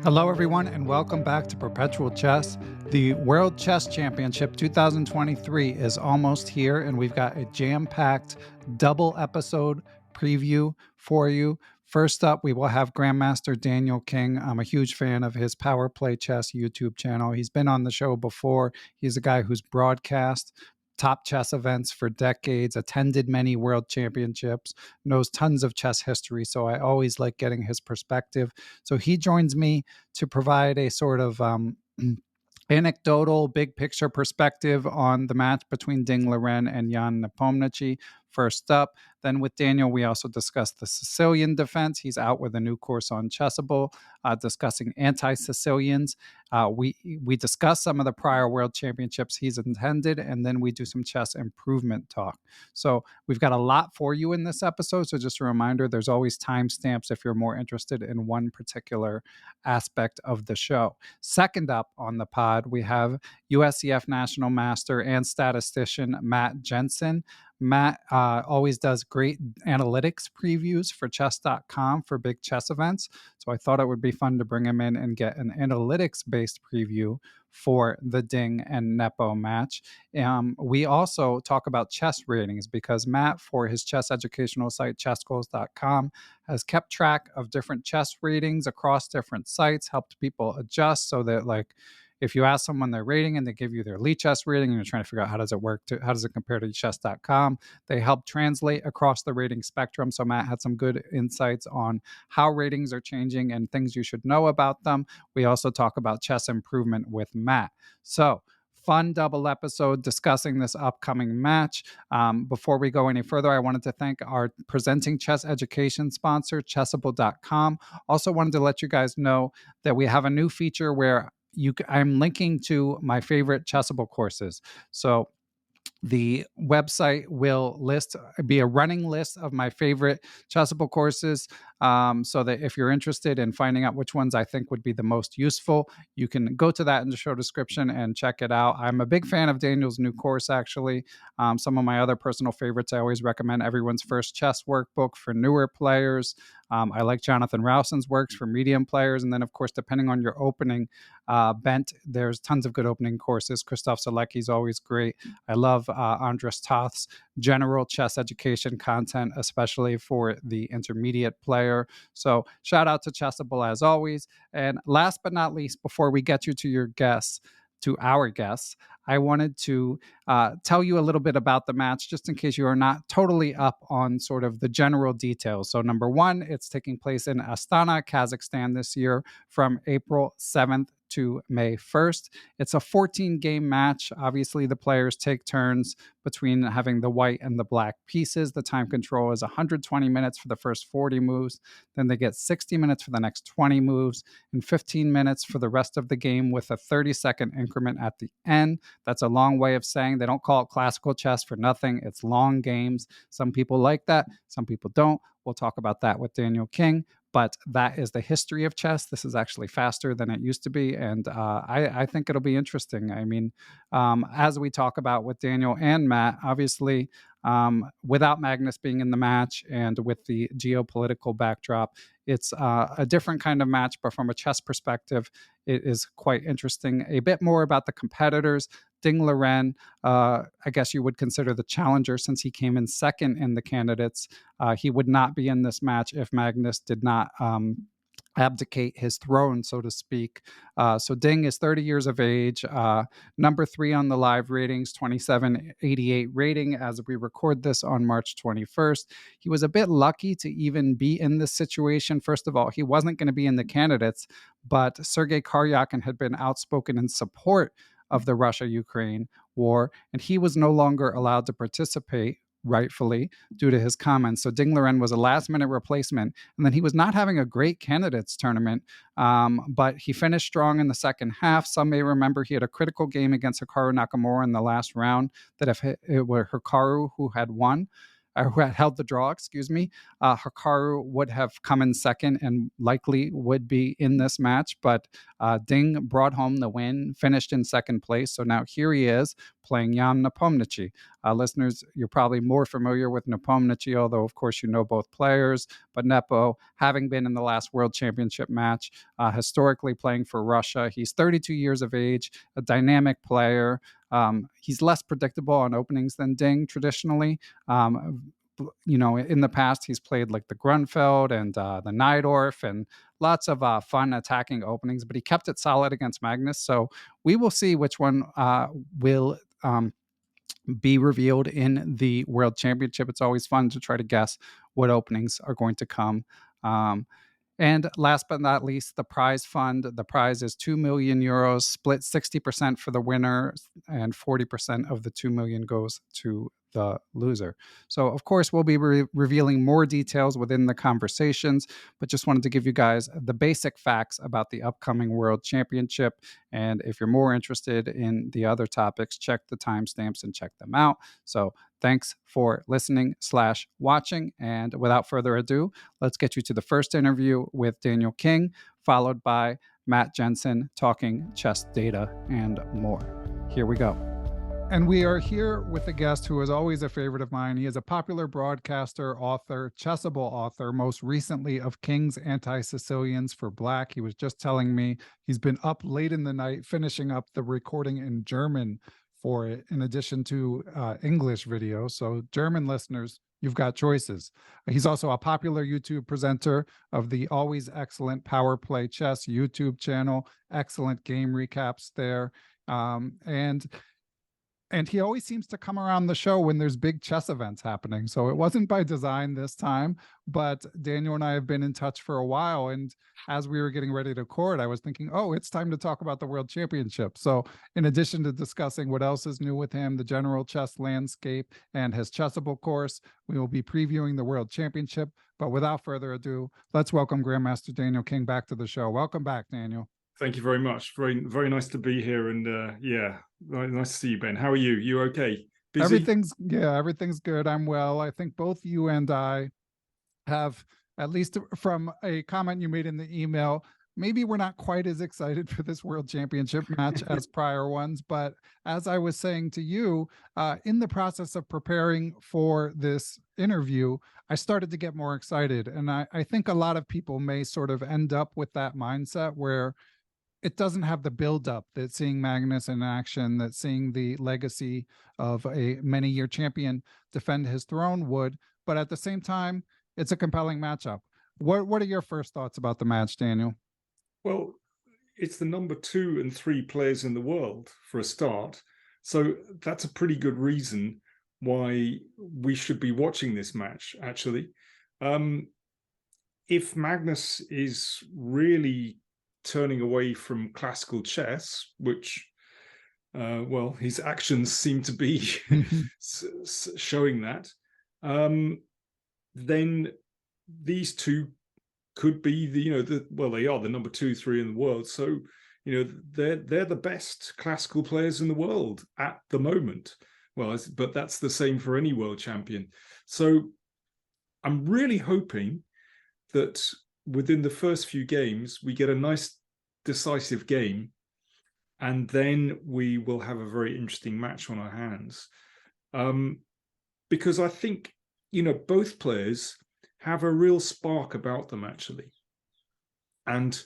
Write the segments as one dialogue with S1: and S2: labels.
S1: Hello, everyone, and welcome back to Perpetual Chess. The World Chess Championship 2023 is almost here, and we've got a jam-packed double episode preview for you. First up, we will have Grandmaster Daniel King. I'm a huge fan of his PowerPlay Chess YouTube channel. He's been on the show before. He's a guy who's broadcast top chess events for decades, attended many world championships, knows tons of chess history. So I always like getting his perspective. So he joins me to provide a sort of anecdotal, big picture perspective on the match between Liren and Jan Nepomniatchtchi. First up, then with Daniel, we also discussed the Sicilian defense. He's out with a new course on Chessable, discussing Anti-Sicilians. We discuss some of the prior world championships he's attended, and then we do some chess improvement talk. So we've got a lot for you in this episode. So just a reminder, there's always timestamps if you're more interested in one particular aspect of the show. Second up on the pod, we have USCF National Master and statistician Matt Jensen. Matt always does great analytics previews for chess.com for big chess events. So I thought it would be fun to bring him in and get an analytics-based preview for the Ding and Nepo match. We also talk about chess ratings because Matt, for his chess educational site, chessgoals.com, has kept track of different chess ratings across different sites, helped people adjust so that, like, if you ask someone their rating and they give you their Lichess rating and you're trying to figure out how does it compare to chess.com, they help translate across the rating spectrum. So Matt had some good insights on how ratings are changing and things you should know about them. We also talk about chess improvement with Matt. So fun double episode discussing this upcoming match. Before we go any further, I wanted to thank our presenting chess education sponsor, Chessable.com. Also wanted to let you guys know that we have a new feature where I'm linking to my favorite Chessable courses. So the website will be a running list of my favorite Chessable courses, so that if you're interested in finding out which ones I think would be the most useful, you can go to that in the show description and check it out. I'm a big fan of Daniel's new course, actually. Some of my other personal favorites, I always recommend Everyone's First Chess Workbook for newer players. I like Jonathan Rowson's works for medium players. And then, of course, depending on your opening bent, there's tons of good opening courses. Christoph Zalecki's always great. I love Andras Toth's general chess education content, especially for the intermediate player. So shout out to Chessable as always. And last but not least, before we get you to our guests, I wanted to tell you a little bit about the match, just in case you are not totally up on sort of the general details. So number one, it's taking place in Astana, Kazakhstan this year from April 7th to May 1st. It's a 14-game match. Obviously, the players take turns between having the white and the black pieces. The time control is 120 minutes for the first 40 moves. Then they get 60 minutes for the next 20 moves and 15 minutes for the rest of the game with a 30-second increment at the end. That's a long way of saying they don't call it classical chess for nothing. It's long games. Some people like that. Some people don't. We'll talk about that with Daniel King. But that is the history of chess. This is actually faster than it used to be. And I think it'll be interesting. I mean, as we talk about with Daniel and Matt, obviously, without Magnus being in the match and with the geopolitical backdrop, it's a different kind of match. But from a chess perspective, it is quite interesting. A bit more about the competitors. Liren, I guess you would consider the challenger since he came in second in the candidates. He would not be in this match if Magnus did not abdicate his throne, so to speak. So Ding is 30 years of age, number 3 on the live ratings, 2788 rating as we record this on March 21st. He was a bit lucky to even be in this situation. First of all, he wasn't going to be in the candidates, but Sergei Karyakin had been outspoken in support of the Russia-Ukraine war, and he was no longer allowed to participate, rightfully, due to his comments. So Liren was a last-minute replacement, and then he was not having a great candidates tournament, but he finished strong in the second half. Some may remember he had a critical game against Hikaru Nakamura in the last round that if it were Hikaru who had won, who had held the draw, Hikaru would have come in second and likely would be in this match. But Ding brought home the win, finished in second place. So now here he is playing Jan Nepomniatchtchi. Listeners, you're probably more familiar with Nepomniatchtchi, although, of course, you know both players. But Nepo, having been in the last World Championship match, historically playing for Russia, he's 32 years of age, a dynamic player. He's less predictable on openings than Ding traditionally. In the past, he's played like the Grunfeld and the Najdorf and lots of fun attacking openings, but he kept it solid against Magnus. So we will see which one will be revealed in the World Championship. It's always fun to try to guess what openings are going to come. And last but not least, the prize fund. The prize is 2 million euros, split 60% for the winner, and 40% of the 2 million goes to the loser. So, of course, we'll be revealing more details within the conversations, but just wanted to give you guys the basic facts about the upcoming World Championship. And if you're more interested in the other topics, check the timestamps and check them out. So, thanks for listening/watching. And without further ado, let's get you to the first interview with Daniel King, followed by Matt Jensen talking chess data and more. Here we go. And we are here with a guest who is always a favorite of mine. He is a popular broadcaster, author, Chessable author, most recently of King's Anti-Sicilians for Black. He was just telling me he's been up late in the night finishing up the recording in German for it, in addition to English video. So German listeners, you've got choices. He's also a popular YouTube presenter of the always excellent PowerPlay Chess YouTube channel, excellent game recaps there. And he always seems to come around the show when there's big chess events happening. So it wasn't by design this time, but Daniel and I have been in touch for a while. And as we were getting ready to record, I was thinking, oh, it's time to talk about the World Championship. So in addition to discussing what else is new with him, the general chess landscape, and his Chessable course, we will be previewing the World Championship. But without further ado, let's welcome Grandmaster Daniel King back to the show. Welcome back, Daniel.
S2: Thank you very much. Very, very nice to be here. And yeah, nice to see you, Ben. How are you? You okay?
S1: Busy? Everything's good. I'm well. I think both you and I have, at least from a comment you made in the email, maybe we're not quite as excited for this World Championship match as prior ones. But as I was saying to you, in the process of preparing for this interview, I started to get more excited. And I think a lot of people may sort of end up with that mindset where it doesn't have the buildup that seeing Magnus in action, that seeing the legacy of a many-year champion defend his throne would. But at the same time, it's a compelling matchup. What are your first thoughts about the match, Daniel?
S2: Well, it's the number 2 and 3 players in the world for a start. So that's a pretty good reason why we should be watching this match, actually. If Magnus is really turning away from classical chess, which, well, his actions seem to be showing that, then these two could be they are the number 2, 3 in the world. So, they're the best classical players in the world at the moment. Well, but that's the same for any world champion. So I'm really hoping that within the first few games, we get a nice decisive game, and then we will have a very interesting match on our hands. Because I think, both players have a real spark about them, actually. And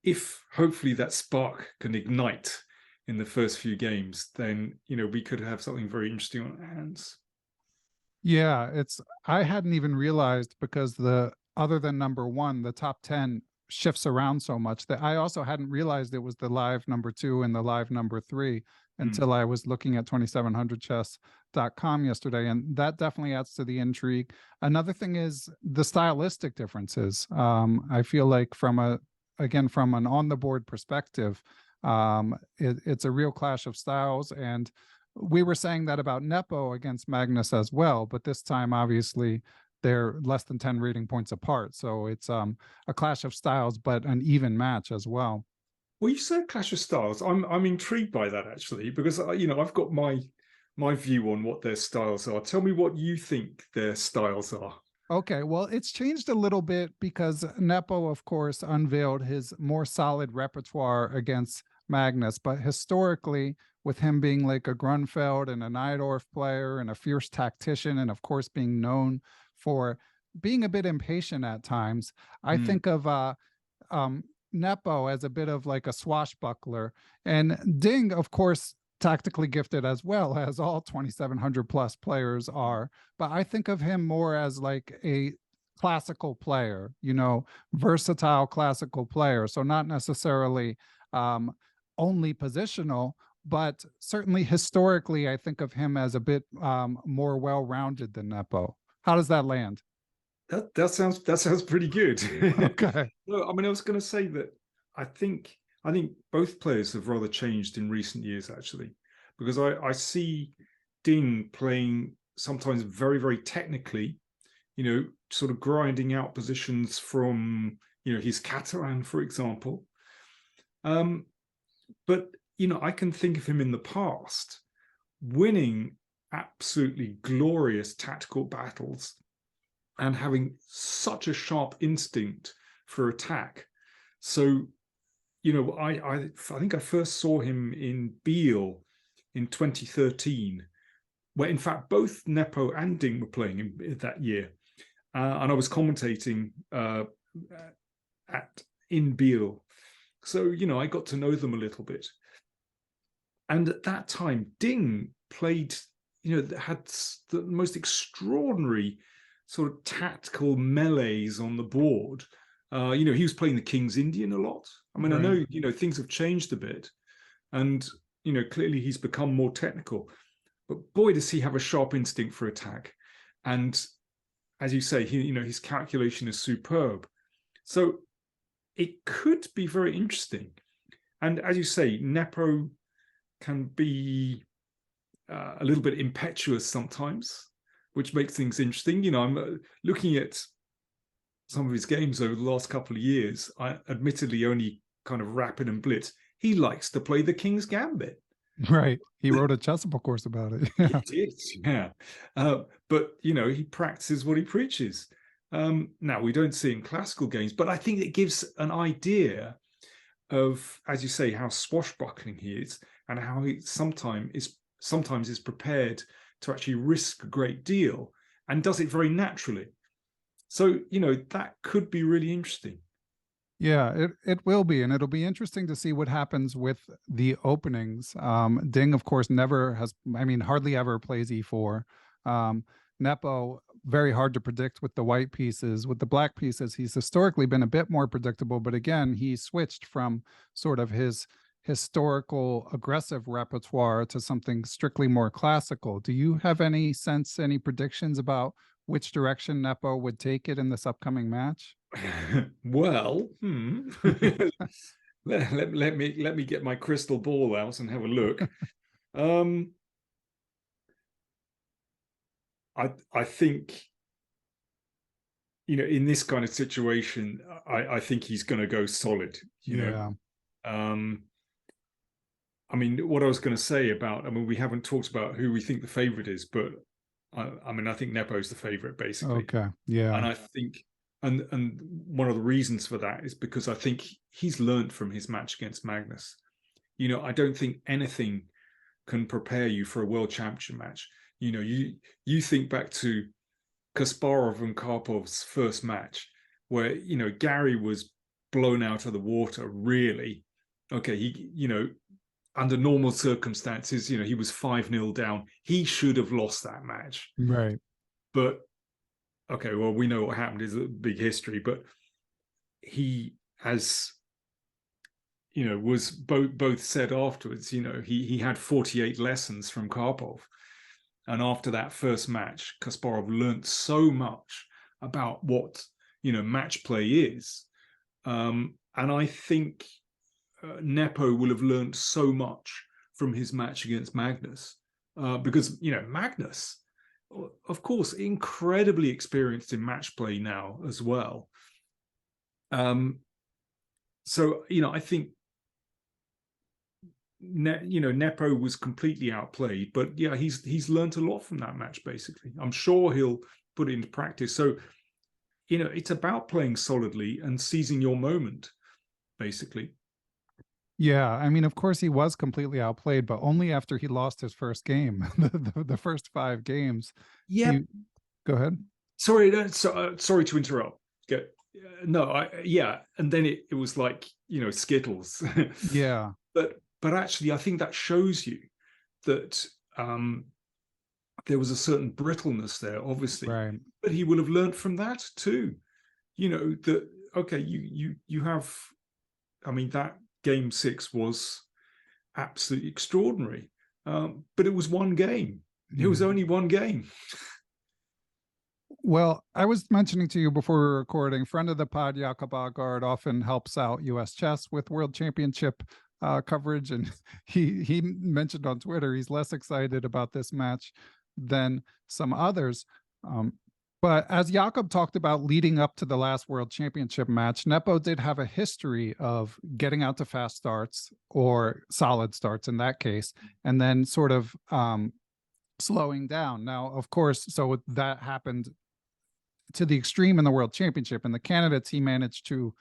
S2: if hopefully that spark can ignite in the first few games, then, we could have something very interesting on our hands.
S1: Yeah, I hadn't even realized, because other than number 1, the top 10 shifts around so much, that I also hadn't realized it was the live number 2 and the live number 3 until I was looking at 2700chess.com yesterday. And that definitely adds to the intrigue. Another thing is the stylistic differences. I feel like from an on the board perspective, it's a real clash of styles. And we were saying that about Nepo against Magnus as well, but this time, obviously, they're less than 10 rating points apart. So it's a clash of styles, but an even match as well.
S2: Well, you said clash of styles. I'm intrigued by that, actually, because, I've got my view on what their styles are. Tell me what you think their styles are.
S1: Okay, well, it's changed a little bit because Nepo, of course, unveiled his more solid repertoire against Magnus. But historically, with him being like a Grunfeld and a Najdorf player and a fierce tactician, and of course being known for being a bit impatient at times. I think of Nepo as a bit of like a swashbuckler, and Ding, of course, tactically gifted as well, as all 2,700 plus players are. But I think of him more as like a classical player, versatile classical player. So not necessarily only positional, but certainly historically, I think of him as a bit more well-rounded than Nepo. How does that land?
S2: That sounds pretty good.
S1: Okay.
S2: No, I mean, I was going to say that I think both players have rather changed in recent years, actually, because I see Ding playing sometimes very, very technically, sort of grinding out positions from, his Catalan, for example. But, I can think of him in the past winning absolutely glorious tactical battles and having such a sharp instinct for attack. So, I think I first saw him in Biel in 2013, where in fact both Nepo and Ding were playing in that year. And I was commentating in Biel. So, I got to know them a little bit. And at that time, Ding played, had the most extraordinary sort of tactical melees on the board. He was playing the King's Indian a lot. I mean, right. I know, things have changed a bit. And, clearly he's become more technical. But boy, does he have a sharp instinct for attack. And as you say, his calculation is superb. So it could be very interesting. And as you say, Nepo can be a little bit impetuous sometimes, which makes things interesting. I'm looking at some of his games over the last couple of years. I admittedly only kind of rapid and blitz. He likes to play the King's Gambit.
S1: Right. He wrote a Chessable course about it.
S2: He did, yeah. But, he practices what he preaches. Now, we don't see it in classical games, but I think it gives an idea of, as you say, how swashbuckling he is and how he sometimes is prepared to actually risk a great deal and does it very naturally. So, that could be really interesting.
S1: Yeah, it will be. And it'll be interesting to see what happens with the openings. Ding, of course, hardly ever plays e4. Nepo, very hard to predict with the white pieces. With the black pieces, he's historically been a bit more predictable. But again, he switched from sort of his historical aggressive repertoire to something strictly more classical. Do you have any predictions about which direction Nepo would take it in this upcoming match?
S2: Well, let me get my crystal ball out and have a look. I think, in this kind of situation, I think he's going to go solid. You know. I mean, what I was going to say about, we haven't talked about who we think the favorite is, but I think Nepo's the favorite, basically.
S1: Okay, yeah.
S2: And I think, and one of the reasons for that is because I think he's learned from his match against Magnus. I don't think anything can prepare you for a world championship match. You think back to Kasparov and Karpov's first match, where Gary was blown out of the water. Really, okay, he under normal circumstances, he was 5-0 down. He should have lost that match.
S1: Right.
S2: But, okay, well, we know what happened is a big history, but he has, was both said afterwards, he had 48 lessons from Karpov. And after that first match, Kasparov learned so much about what, match play is. And I think Nepo will have learned so much from his match against Magnus, because Magnus, of course, incredibly experienced in match play now as well. So I think Nepo was completely outplayed, but yeah, he's learned a lot from that match. Basically, I'm sure he'll put it into practice. So it's about playing solidly and seizing your moment, basically.
S1: Yeah, I mean, of course, he was completely outplayed, but only after he lost his first game. The first 5 games,
S2: Yeah,
S1: he go ahead.
S2: sorry, sorry to interrupt. No, yeah, and then it was like, Skittles.
S1: Yeah,
S2: But actually, I think that shows you that there was a certain brittleness there, obviously,
S1: right.
S2: but he will have learned from that too. That okay, you have. I mean, that game 6 was absolutely extraordinary, but it was one game. It was
S1: Yeah.
S2: only one game.
S1: Well, I was mentioning to you before we were recording, friend of the pod, Jakob Agard, often helps out US Chess with World Championship coverage. And he mentioned on Twitter he's less excited about this match than some others. Um, but as Jakob talked about leading up to the last World Championship match, Nepo did have a history of getting out to fast starts or solid starts in that case, and then sort of slowing down. Now, of course, so that happened to the extreme in the World Championship. And the candidates, he managed to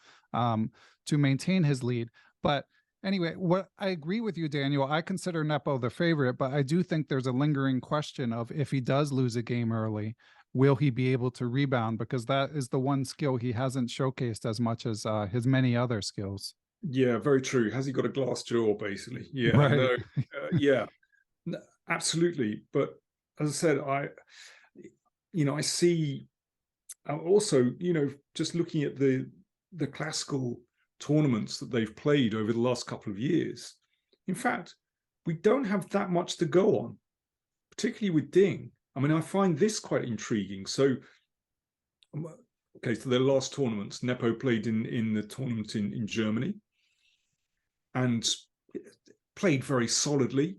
S1: maintain his lead. But anyway, what I agree with you, Daniel. I consider Nepo the favorite, but I do think there's a lingering question of if he does lose a game early, will he be able to rebound? Because that is the one skill he hasn't showcased as much as his many other skills.
S2: Yeah, very true. Has he got a glass jaw, basically? Yeah,
S1: Right.
S2: no, yeah, absolutely. But as I said, I see also, just looking at the classical tournaments that they've played over the last couple of years. In fact, we don't have that much to go on, particularly with Ding. I mean, I find this quite intriguing. So, okay, so their last tournaments, Nepo played in the tournament in Germany and played very solidly,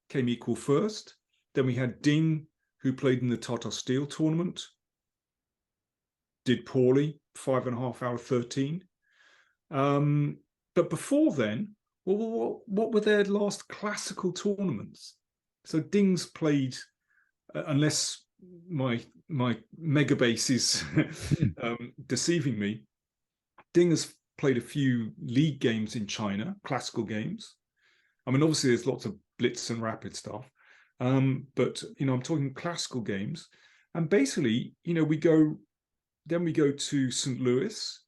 S2: came equal first. Then we had Ding, who played in the Tata Steel tournament, did poorly, 5.5 out of 13. But before then, well, what were their last classical tournaments? So Ding's played, unless my mega base is deceiving me, Ding has played a few league games in China, classical games. I mean, obviously there's lots of blitz and rapid stuff, but I'm talking classical games, and basically, we go to St. Louis,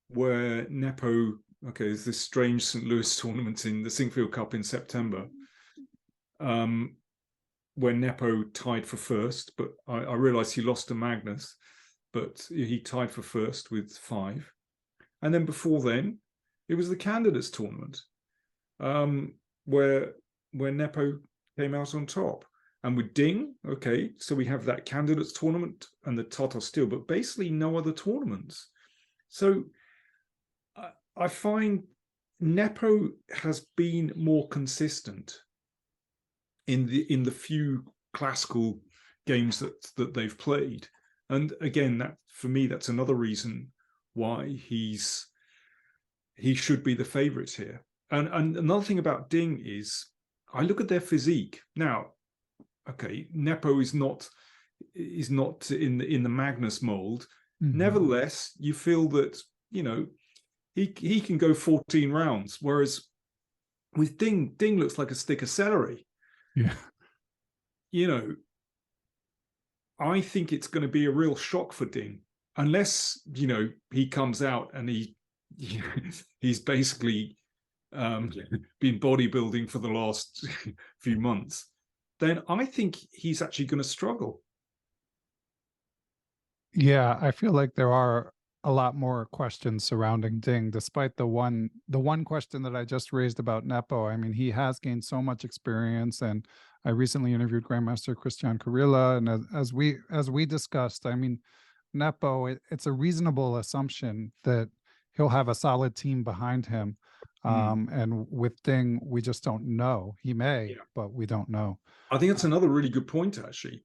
S2: where Nepo, okay, there's this strange St. Louis tournament in the Sinquefield Cup in September, where Nepo tied for first, but I realized he lost to Magnus, but he tied for first with 5. And then before then, it was the candidates tournament, where Nepo came out on top. And with Ding, okay, so we have that candidates tournament and the Tata Steel, but basically no other tournaments. So I find Nepo has been more consistent in the few classical games that they've played. And again, that for me, that's another reason why he should be the favorite here. And another thing about Ding is I look at their physique. Now, okay, Nepo is not in the Magnus mold. Mm-hmm. Nevertheless, you feel that, he can go 14 rounds, whereas with Ding looks like a stick of celery.
S1: Yeah.
S2: I think it's going to be a real shock for Ding, unless, he comes out and he's basically been bodybuilding for the last few months. Then I think he's actually going to struggle.
S1: Yeah, I feel like there are a lot more questions surrounding Ding, despite the one question that I just raised about Nepo. I mean, he has gained so much experience, and I recently interviewed Grandmaster Christian Kurila, and as we discussed, I mean, Nepo, it's a reasonable assumption that he'll have a solid team behind him. And with Ding, we just don't know. He may, but we don't know.
S2: I think that's another really good point, actually.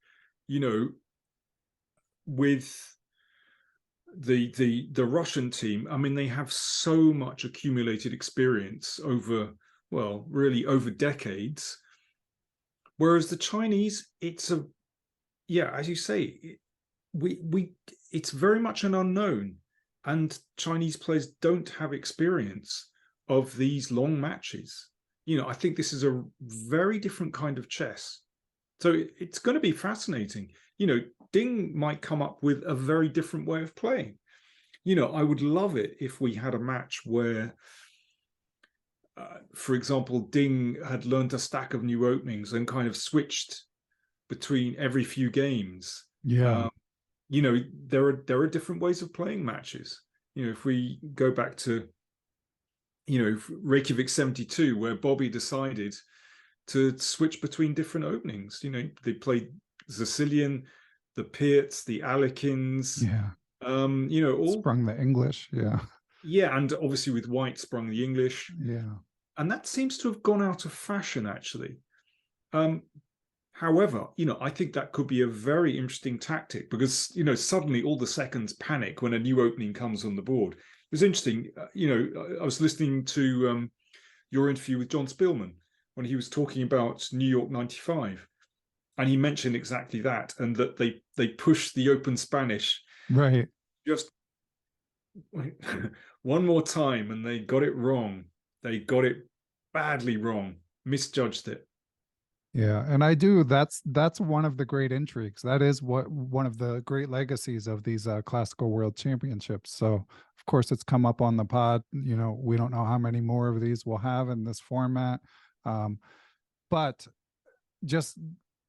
S2: With the Russian team, I mean, they have so much accumulated experience over decades. Whereas the Chinese, it's as you say, it's very much an unknown, and Chinese players don't have experience of these long matches. I think this is a very different kind of chess. So it's going to be fascinating. Ding might come up with a very different way of playing. I would love it if we had a match where, for example, Ding had learned a stack of new openings and kind of switched between every few games.
S1: Yeah.
S2: There are different ways of playing matches. If we go back to, Reykjavik 72, where Bobby decided to switch between different openings. They played Sicilian, the Pirts, the Alekins,
S1: Yeah.
S2: all
S1: Sprung the English. Yeah.
S2: Yeah, and obviously with White sprung the English.
S1: Yeah.
S2: And that seems to have gone out of fashion, actually. However, I think that could be a very interesting tactic because, suddenly all the seconds panic when a new opening comes on the board. It was interesting. I was listening to your interview with John Spielman when he was talking about New York 95. And he mentioned exactly that, and that they pushed the open Spanish
S1: Right.
S2: just one more time, and they got it wrong. They got it badly wrong, misjudged it.
S1: Yeah, and that's one of the great intrigues. That is what one of the great legacies of these classical world championships. So, of course, it's come up on the pod. We don't know how many more of these we'll have in this format, but just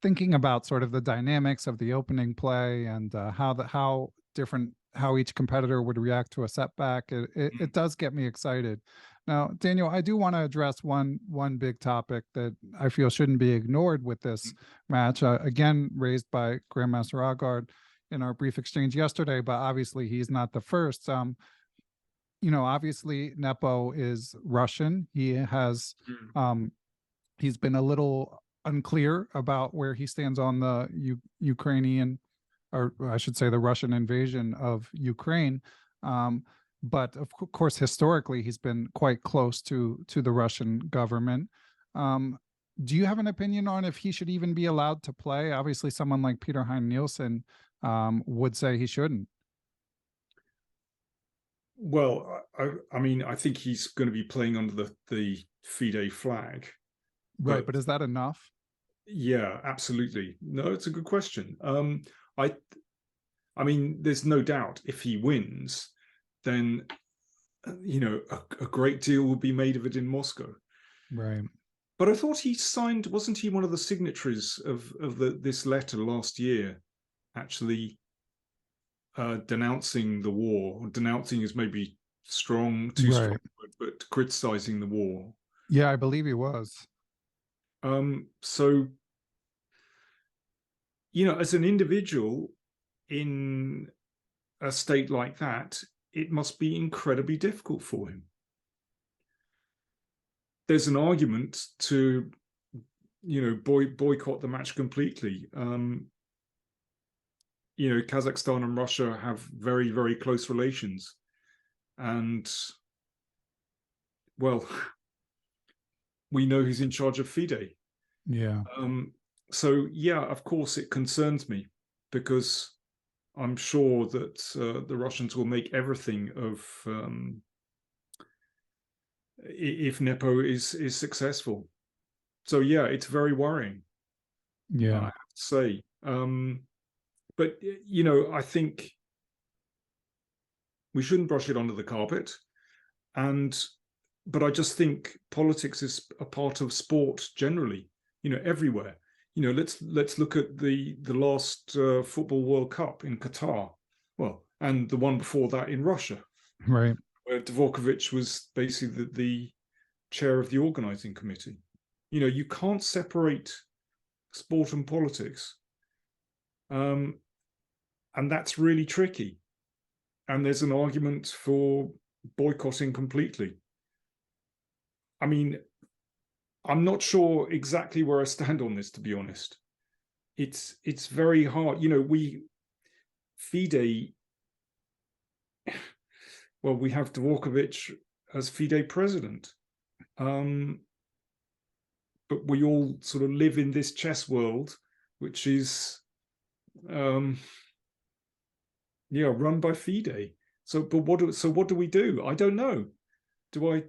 S1: thinking about sort of the dynamics of the opening play and how each competitor would react to a setback, it does get me excited. Now, Daniel, I do want to address one big topic that I feel shouldn't be ignored with this match, again raised by Grandmaster Agard in our brief exchange yesterday, but obviously he's not the first. Obviously Nepo is Russian. He has he's been a little unclear about where he stands on the Ukrainian, or I should say the Russian invasion of Ukraine. But of course, historically, he's been quite close to the Russian government. Do you have an opinion on if he should even be allowed to play? Obviously, someone like Peter Hein Nielsen would say he shouldn't.
S2: Well, I think he's going to be playing under the FIDE flag.
S1: Right, but is that enough?
S2: Yeah, absolutely. No, it's a good question. There's no doubt if he wins, then a great deal will be made of it in Moscow.
S1: Right.
S2: But I thought he signed, wasn't he one of the signatories of this letter last year, actually denouncing the war? Denouncing is maybe too strong, but criticizing the war.
S1: Yeah, I believe he was.
S2: So, as an individual in a state like that, it must be incredibly difficult for him. There's an argument to, boycott the match completely. Kazakhstan and Russia have very, very close relations. And, well, we know who's in charge of FIDE.
S1: Yeah.
S2: So, yeah, of course, it concerns me because I'm sure that the Russians will make everything of if Nepo is successful. So, yeah, it's very worrying.
S1: Yeah.
S2: I have to say. But, I think we shouldn't brush it under the carpet. But I just think politics is a part of sport generally, everywhere. Let's look at the last Football World Cup in Qatar, well, and the one before that in Russia,
S1: right,
S2: where Dvorkovich was basically the chair of the organizing committee. You can't separate sport and politics, and that's really tricky. And there's an argument for boycotting completely. I mean, I'm not sure exactly where I stand on this, to be honest. It's very hard. FIDE, well, we have Dvorkovich as FIDE president. But we all sort of live in this chess world, which is, run by FIDE. So what do we do? I don't know. Do I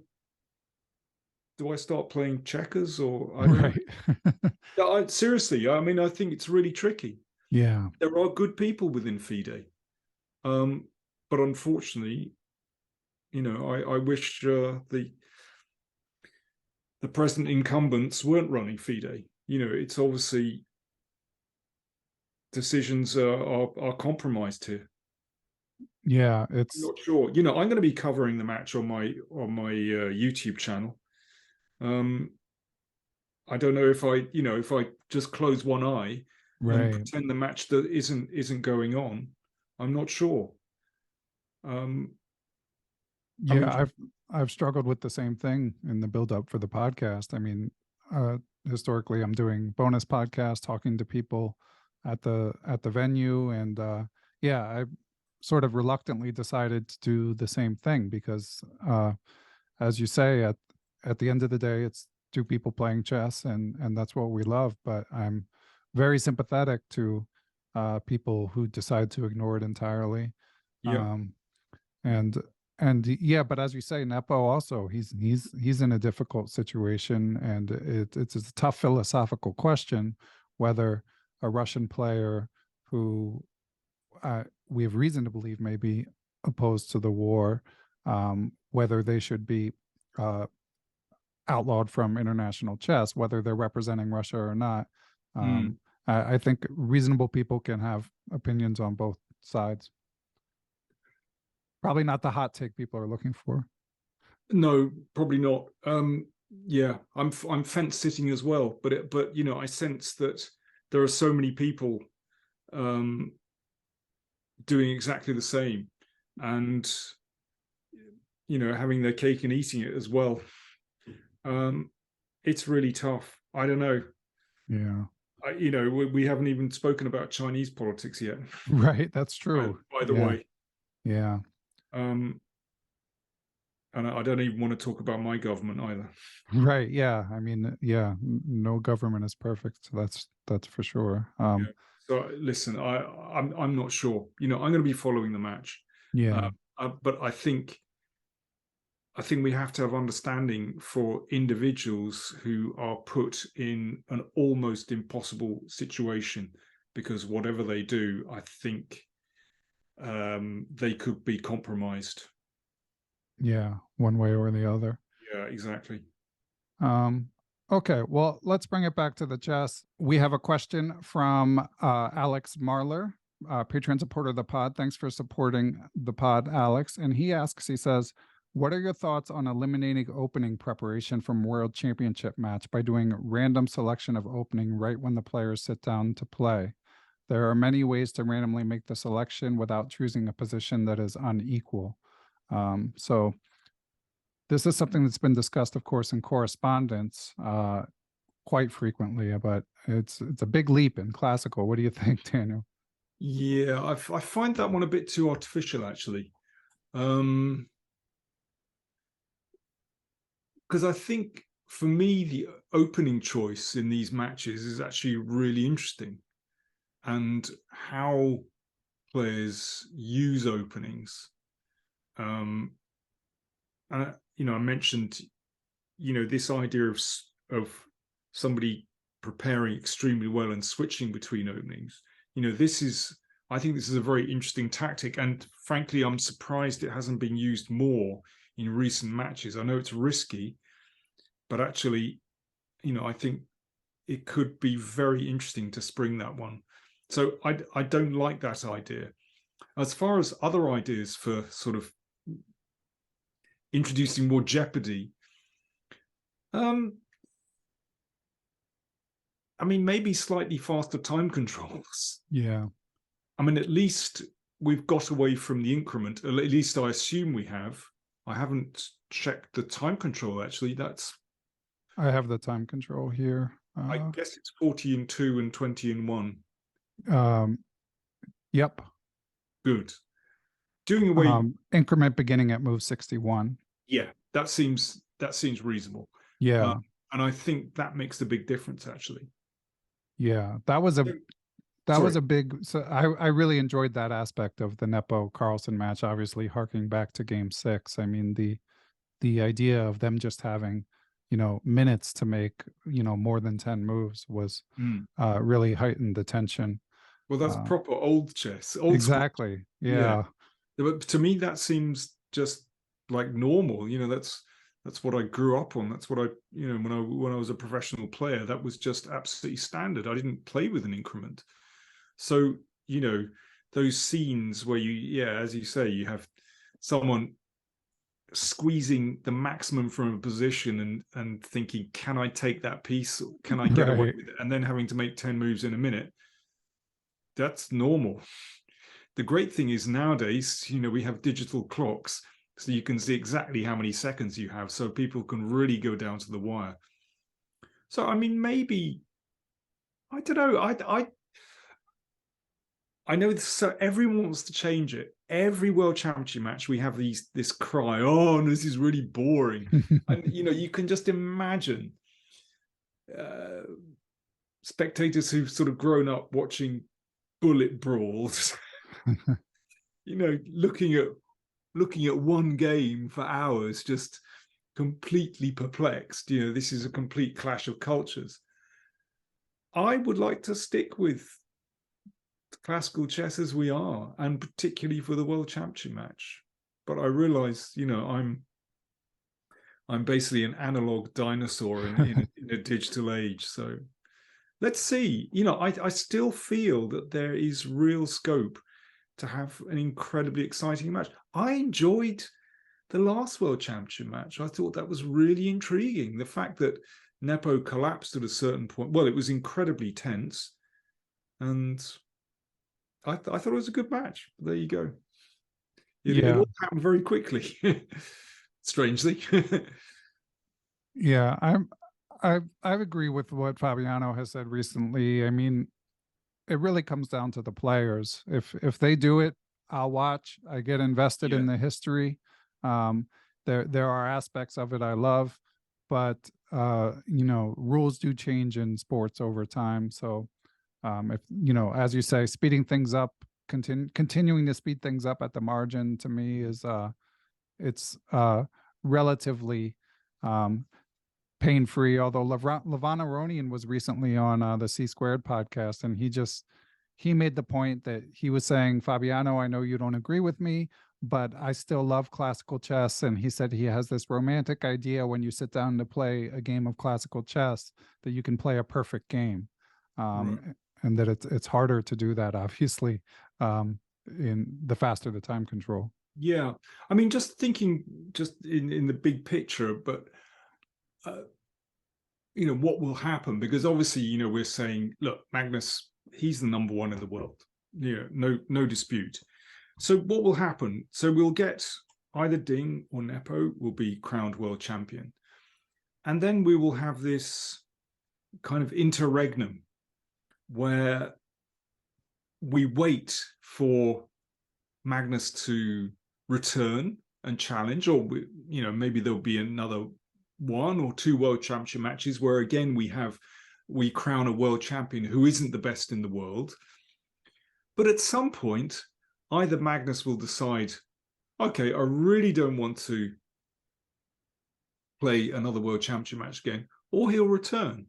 S2: do I start playing checkers, or I don't know.
S1: Right.
S2: Yeah, seriously, I mean, I think it's really tricky.
S1: Yeah.
S2: There are good people within FIDE, but unfortunately, I wish the present incumbents weren't running FIDE. It's obviously decisions are compromised here.
S1: Yeah.
S2: I'm not sure. I'm going to be covering the match on my YouTube channel. I don't know if I just close one eye and
S1: Right.
S2: pretend the match that isn't going on. I'm not sure. I
S1: Yeah,
S2: mean,
S1: I've struggled with the same thing in the build up for the podcast. I mean, uh, historically, I'm doing bonus podcasts, talking to people at the venue, and yeah, I sort of reluctantly decided to do the same thing because, as you say, at the end of the day, it's two people playing chess, and that's what we love. But I'm very sympathetic to people who decide to ignore it entirely.
S2: yeah,
S1: Um, and yeah, but as you say, Nepo also, he's in a difficult situation, and it's a tough philosophical question whether a Russian player who we have reason to believe may be opposed to the war, whether they should be uh, outlawed from international chess, whether they're representing Russia or not.
S2: mm.
S1: I think reasonable people can have opinions on both sides. Probably not the hot take people are looking for.
S2: No, probably not. Yeah, I'm fence sitting as well, but I sense that there are so many people um, doing exactly the same, and having their cake and eating it as well. Um, it's really tough. I don't know.
S1: Yeah.
S2: We haven't even spoken about Chinese politics yet.
S1: Right. That's
S2: By,
S1: true.
S2: by the
S1: Yeah.
S2: way,
S1: Yeah.
S2: um, and I don't even want to talk about my government either.
S1: Right. Yeah. I mean, yeah, no government is perfect. So that's for sure.
S2: Yeah. So listen, I'm not sure. I'm going to be following the match,
S1: Yeah.
S2: but I think we have to have understanding for individuals who are put in an almost impossible situation, because whatever they do, I think they could be compromised.
S1: Yeah. One way or the other.
S2: Yeah, exactly.
S1: Um, okay. Well, let's bring it back to the chess. We have a question from Alex Marler, Patreon supporter of the pod. Thanks for supporting the pod, Alex. And he says, what are your thoughts on eliminating opening preparation from World Championship match by doing random selection of opening right when the players sit down to play? There are many ways to randomly make the selection without choosing a position that is unequal. So this is something that's been discussed, of course, in correspondence quite frequently, but it's a big leap in classical. What do you think, Daniel?
S2: Yeah, I find that one a bit too artificial, actually. Because I think for me, the opening choice in these matches is actually really interesting, and how players use openings. And I mentioned, this idea of somebody preparing extremely well and switching between openings. I think this is a very interesting tactic, and frankly, I'm surprised it hasn't been used more in recent matches. I know it's risky, but actually, I think it could be very interesting to spring that one. So I don't like that idea. As far as other ideas for sort of introducing more jeopardy, um, I mean, maybe slightly faster time controls.
S1: Yeah,
S2: I mean, at least we've got away from the increment. At least I assume we have. I haven't checked the time control, actually.
S1: I have the time control here.
S2: I guess it's 40 and 2 and 20 and 1.
S1: Um, yep.
S2: Good. Doing away.
S1: Increment beginning at move 61.
S2: Yeah, that seems reasonable. Uh,
S1: Yeah.
S2: and I think that makes a big difference, actually.
S1: Yeah. That was
S2: Sorry.
S1: a big, so I really enjoyed that aspect of the Nepo Carlsen match, obviously harking back to game 6. I mean, the idea of them just having, minutes to make, more than 10 moves was really heightened the tension.
S2: Well, that's proper old chess, old
S1: exactly.
S2: School.
S1: Yeah.
S2: But to me, that seems just like normal. That's what I grew up on. That's what I, when I was a professional player, that was just absolutely standard. I didn't play with an increment. So, those scenes where as you say, you have someone squeezing the maximum from a position and thinking, can I take that piece? Can I get away with it? And then having to make 10 moves in a minute. That's normal. The great thing is nowadays, we have digital clocks, so you can see exactly how many seconds you have, so people can really go down to the wire. So, I mean, maybe, I don't know. I know this, so everyone wants to change it. Every World Championship match, we have this cry, oh, this is really boring. And, you can just imagine spectators who've sort of grown up watching bullet brawls, looking at one game for hours, just completely perplexed. This is a complete clash of cultures. I would like to stick with classical chess as we are, and particularly for the World Championship match. But I realize, I'm basically an analog dinosaur in a digital age. So let's see. I still feel that there is real scope to have an incredibly exciting match. I enjoyed the last World Championship match. I thought that was really intriguing. The fact that Nepo collapsed at a certain point, well, it was incredibly tense. And I thought it was a good match. There you go. It all happened very quickly, strangely.
S1: Yeah, I agree with what Fabiano has said recently. I mean, it really comes down to the players. If they do it, I'll watch. I get invested in the history. There are aspects of it I love, but rules do change in sports over time. So if as you say, speeding things up, continuing to speed things up at the margin, to me is it's relatively pain-free. Although Levon Aronian was recently on the C Squared podcast, and he made the point that he was saying, Fabiano, I know you don't agree with me, but I still love classical chess. And he said he has this romantic idea when you sit down to play a game of classical chess that you can play a perfect game. And that it's harder to do that, obviously, in the faster the time control.
S2: Yeah. I mean, just thinking just in the big picture, but what will happen? Because obviously, we're saying, look, Magnus, he's the number one in the world. No dispute. So what will happen? So we'll get either Ding or Nepo will be crowned world champion. And then we will have this kind of interregnum where we wait for Magnus to return and challenge, or maybe there'll be another 1 or 2 World Championship matches where again we crown a world champion who isn't the best in the world. But at some point, either Magnus will decide, okay, I really don't want to play another World Championship match again, or he'll return.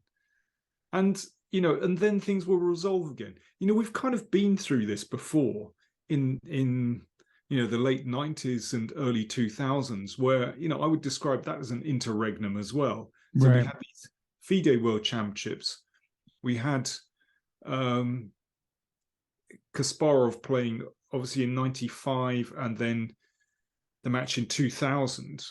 S2: And and then things will resolve again. We've kind of been through this before in the late 90s and early 2000s, where I would describe that as an interregnum as well. So we had these FIDE World Championships. We had Kasparov playing obviously in 95, and then the match in 2000.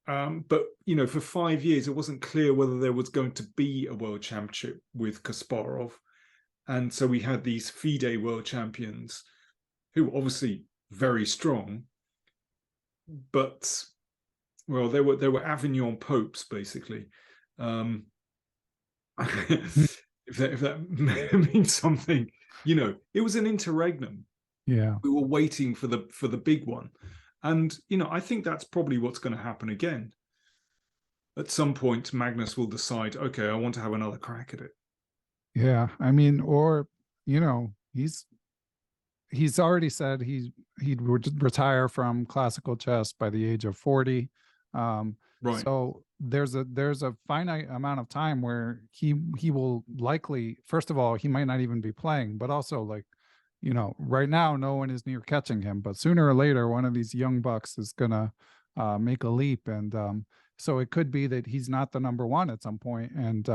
S2: But for 5 years, it wasn't clear whether there was going to be a world championship with Kasparov. And so we had these FIDE world champions who were obviously very strong, but well, they were Avignon popes, basically. If that means something, it was an interregnum.
S1: Yeah.
S2: We were waiting for the big one. And, I think that's probably what's going to happen again. At some point, Magnus will decide, okay, I want to have another crack at it.
S1: Yeah. I mean, or, he's already said he'd retire from classical chess by the age of 40.
S2: Right.
S1: So there's a finite amount of time where he will likely, first of all, he might not even be playing, but also like, right now no one is near catching him, but sooner or later one of these young bucks is gonna make a leap, and so it could be that he's not the number one at some point, and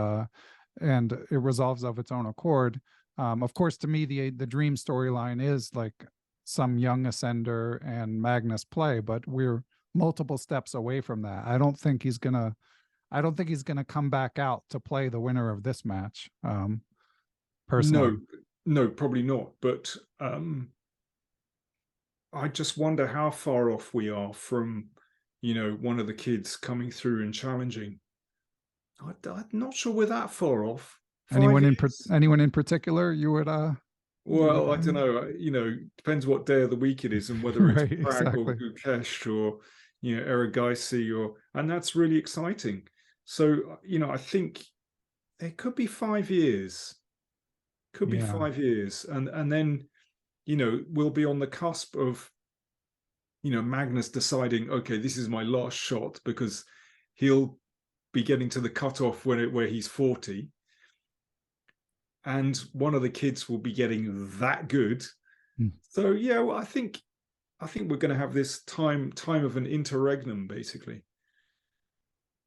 S1: it resolves of its own accord. Of course, to me, the dream storyline is like some young ascender and Magnus play, but we're multiple steps away from that. I don't think he's gonna come back out to play the winner of this match. Personally,
S2: no, probably not. But I just wonder how far off we are from, one of the kids coming through and challenging. I'm not sure we're that far off. 5 years?
S1: anyone in particular you would
S2: Well, I don't know. Depends what day of the week it is and whether it's
S1: right,
S2: Prag or
S1: exactly.
S2: Gukesh or Erigaisi, and that's really exciting. So I think it could be 5 years. Could be 5 years, and then we'll be on the cusp of Magnus deciding, okay, this is my last shot, because he'll be getting to the cutoff where he's 40. And one of the kids will be getting that good. So yeah, well, I think we're going to have this time of an interregnum, basically.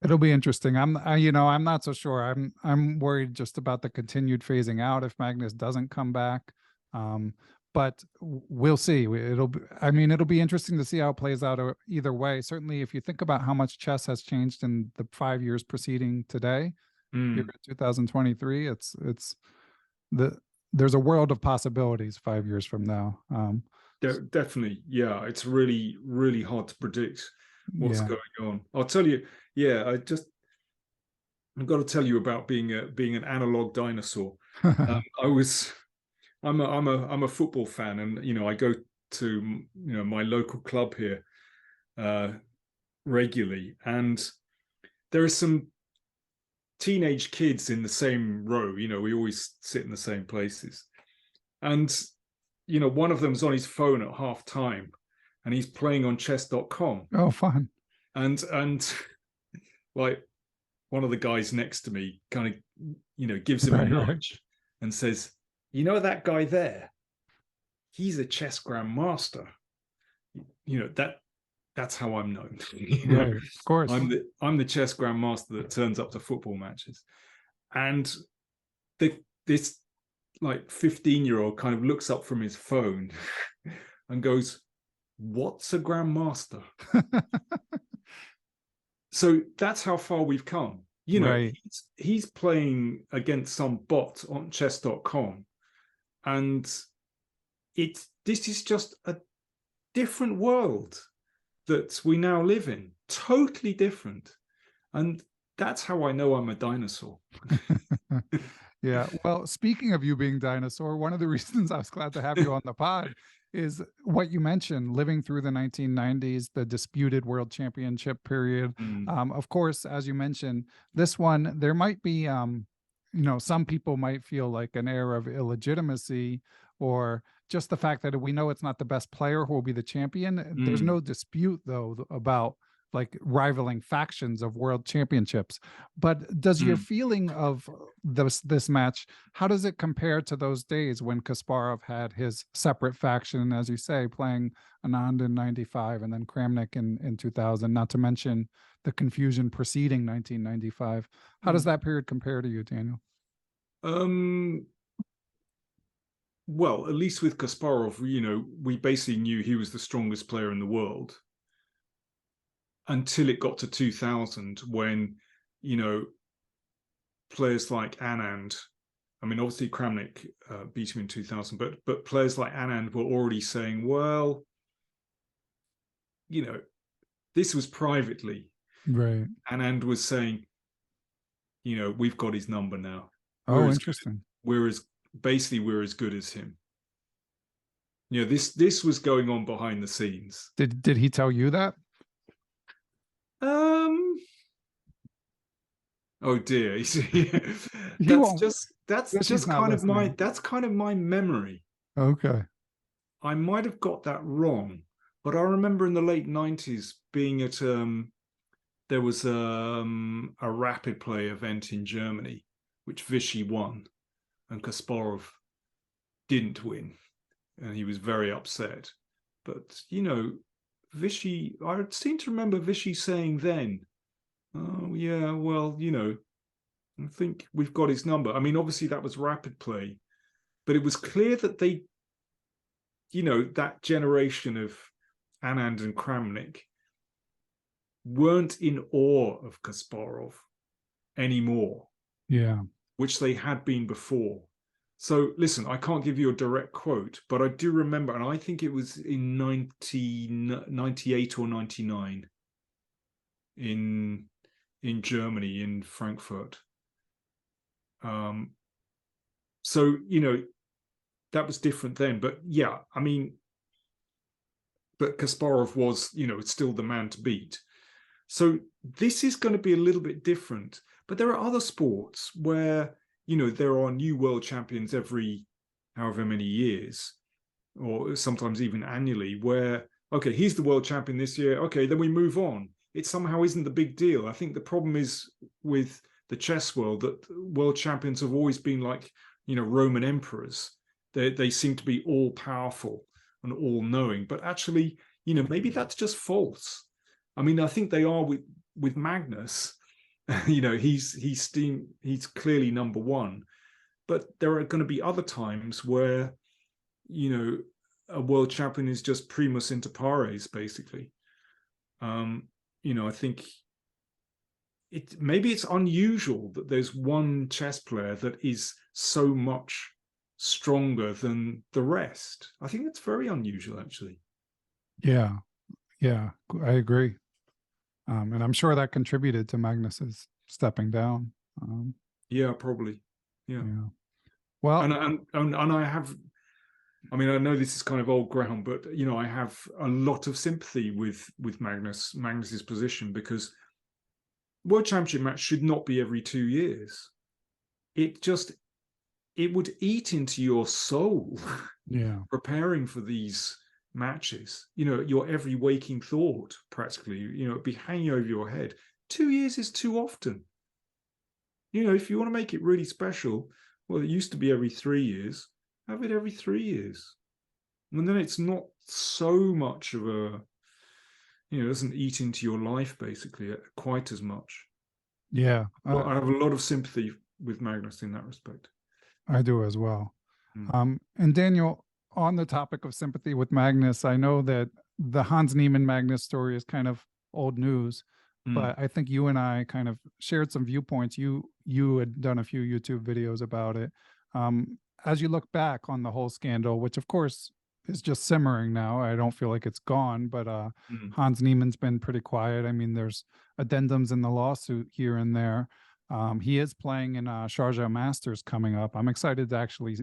S1: It'll be interesting. I'm not so sure. I'm worried just about the continued phasing out if Magnus doesn't come back. But we'll see. It'll be interesting to see how it plays out either way. Certainly, if you think about how much chess has changed in the 5 years preceding today, here in 2023, there's a world of possibilities 5 years from now.
S2: Definitely, yeah. It's really, really hard to predict what's going on. I'll tell you. Yeah, I've got to tell you about being an analog dinosaur. I'm a football fan, and I go to my local club here regularly, and there are some teenage kids in the same row. We always sit in the same places, and one of them's on his phone at half time, and he's playing on chess.com.
S1: Oh, fun.
S2: And like one of the guys next to me kind of gives him a nudge and says, that guy there, he's a chess grandmaster. That's how I'm known.
S1: Right, of course.
S2: I'm the chess grandmaster that turns up to football matches. And this like 15-year-old kind of looks up from his phone and goes, "What's a grandmaster?" So that's how far we've come. He's playing against some bot on chess.com, and this is just a different world that we now live in, totally different. And that's how I know I'm a dinosaur.
S1: Yeah. Well, speaking of you being dinosaur, one of the reasons I was glad to have you on the pod is what you mentioned, living through the 1990s, the disputed World Championship period. Of course, as you mentioned, this one, there might be, some people might feel like an air of illegitimacy, or just the fact that we know it's not the best player who will be the champion. There's no dispute, though, about like rivaling factions of world championships. But does your feeling of this match, how does it compare to those days when Kasparov had his separate faction, as you say, playing Anand in 95 and then Kramnik in 2000, not to mention the confusion preceding 1995? How does that period compare to you, Daniel?
S2: Well, at least with Kasparov, we basically knew he was the strongest player in the world until it got to 2000, when players like Anand, I mean, obviously Kramnik beat him in 2000, but players like Anand were already saying, well, this was privately,
S1: right? Anand
S2: was saying, we've got his number now.
S1: Interesting.
S2: We're as good as him. This was going on behind the scenes.
S1: Did he tell you that?
S2: Oh dear. That's kind of my memory.
S1: Okay.
S2: I might have got that wrong, but I remember in the late 90s being at there was a rapid play event in Germany, which Vichy won, and Kasparov didn't win, and he was very upset. But, Vichy, I seem to remember Vichy saying then, oh, yeah, well, I think we've got his number. I mean, obviously that was rapid play, but it was clear that they, that generation of Anand and Kramnik weren't in awe of Kasparov anymore.
S1: Yeah.
S2: Which they had been before. So listen, I can't give you a direct quote, but I do remember, and I think it was in 98 or 99 in Germany, in Frankfurt. So, that was different then. But yeah, I mean, but Kasparov was, still the man to beat. So this is going to be a little bit different. But there are other sports where, there are new world champions every however many years, or sometimes even annually, where, okay, he's the world champion this year. Okay, then we move on. It somehow isn't the big deal. I think the problem is with the chess world that world champions have always been like, Roman emperors. They seem to be all powerful and all knowing. But actually, maybe that's just false. I mean, I think they are with Magnus. He's clearly number one, but there are going to be other times where, a world champion is just primus inter pares, basically. I think maybe it's unusual that there's one chess player that is so much stronger than the rest. I think that's very unusual, actually.
S1: Yeah, I agree. And I'm sure that contributed to Magnus's stepping down.
S2: Yeah, probably. Yeah.
S1: Well,
S2: and I have, I mean, I know this is kind of old ground, but I have a lot of sympathy with Magnus's position, because World Championship match should not be every 2 years. It would eat into your soul.
S1: Yeah.
S2: Preparing for these matches, your every waking thought practically, it'd be hanging over your head. 2 years is too often. If you want to make it really special, well, it used to be every 3 years. Have it every 3 years, and then it's not so much of a, it doesn't eat into your life basically quite as much.
S1: Yeah,
S2: I have a lot of sympathy with Magnus in that respect.
S1: I do as well. And Daniel, on the topic of sympathy with Magnus, I know that the Hans Niemann Magnus story is kind of old news, but I think you and I kind of shared some viewpoints. You had done a few YouTube videos about it. As you look back on the whole scandal, which of course is just simmering now, I don't feel like it's gone, but Hans Niemann's been pretty quiet. I mean, there's addendums in the lawsuit here and there. He is playing in Sharjah Masters coming up. I'm excited to actually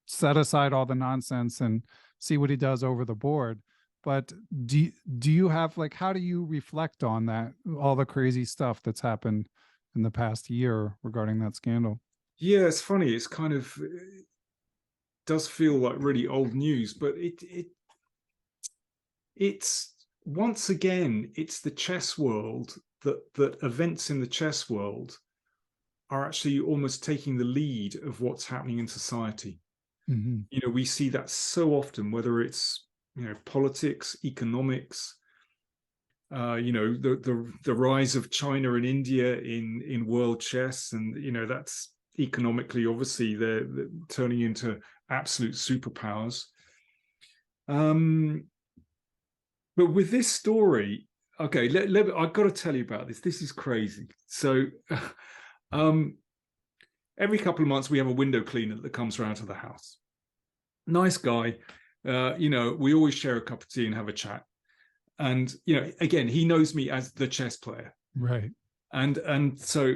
S1: set aside all the nonsense and see what he does over the board. But do you have, like, how do you reflect on that, all the crazy stuff that's happened in the past year regarding that scandal?
S2: Yeah, it's funny. It's kind of, it does feel like really old news, but it's once again, it's the chess world that events in the chess world are actually almost taking the lead of what's happening in society. We see that so often, whether it's politics, economics, the rise of China and India in world chess, and that's economically, obviously they're turning into absolute superpowers. But with this story, okay, I've got to tell you about this. This is crazy. So every couple of months we have a window cleaner that comes around to the house. Nice guy. We always share a cup of tea and have a chat. And, again, he knows me as the chess player.
S1: Right.
S2: And so,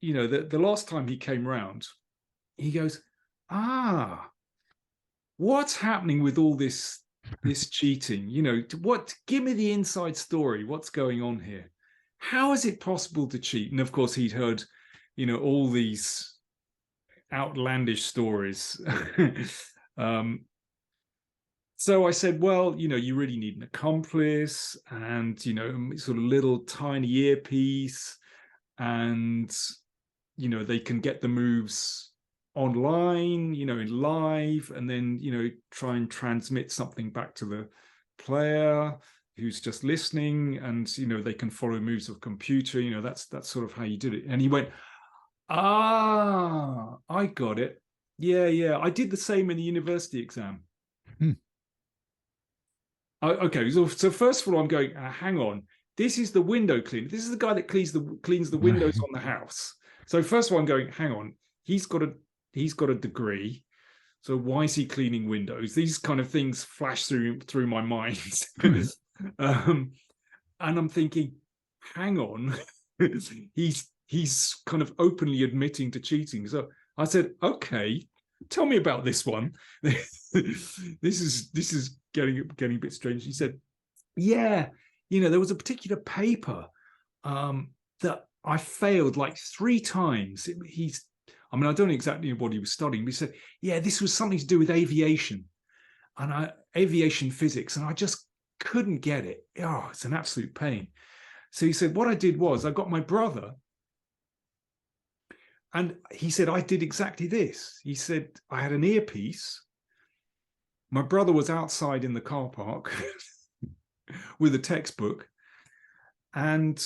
S2: the last time he came round, he goes, what's happening with all this cheating? Give me the inside story. What's going on here? How is it possible to cheat? And of course he'd heard, all these outlandish stories. So I said, well, you really need an accomplice and, sort of little tiny earpiece, and, they can get the moves online, in live, and then, try and transmit something back to the player who's just listening, and, they can follow moves of computer, that's sort of how you did it. And he went, I got it. Yeah. I did the same in the university exam. Okay, so first of all, I'm going, hang on. This is the window cleaner. This is the guy that cleans the windows on the house. So first of all, I'm going, hang on. He's got a degree. So why is he cleaning windows? These kind of things flash through my mind. And I'm thinking, hang on. he's kind of openly admitting to cheating. So I said, okay, tell me about this one. This is getting a bit strange. He said, yeah, there was a particular paper that I failed like 3 times. I don't know exactly what he was studying, but he said, yeah, this was something to do with aviation and aviation physics, and I just couldn't get it. Oh, it's an absolute pain. So he said, what I did was I got my brother, and he said, I did exactly this. He said, I had an earpiece. My brother was outside in the car park with a textbook. And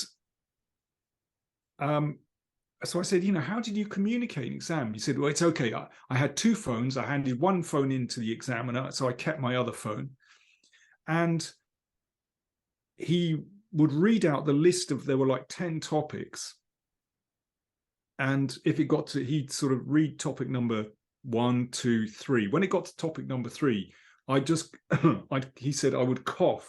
S2: so I said, how did you communicate in exam? He said, well, it's okay. I had 2 phones. I handed one phone into the examiner, so I kept my other phone. And he would read out the list there were like 10 topics. And if it got to, he'd sort of read topic number 1, 2, 3. When it got to topic number 3, he said I would cough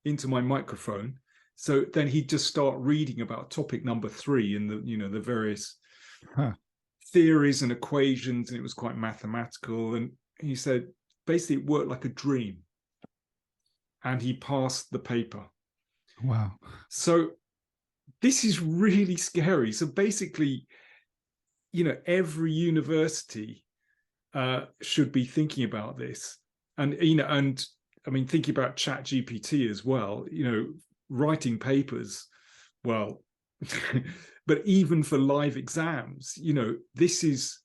S2: into my microphone. So then he'd just start reading about topic number 3 and the various theories and equations, and it was quite mathematical. And he said basically it worked like a dream. And he passed the paper.
S1: Wow.
S2: So this is really scary. So basically, every university should be thinking about this, and thinking about ChatGPT as well. Writing papers, well, but even for live exams, this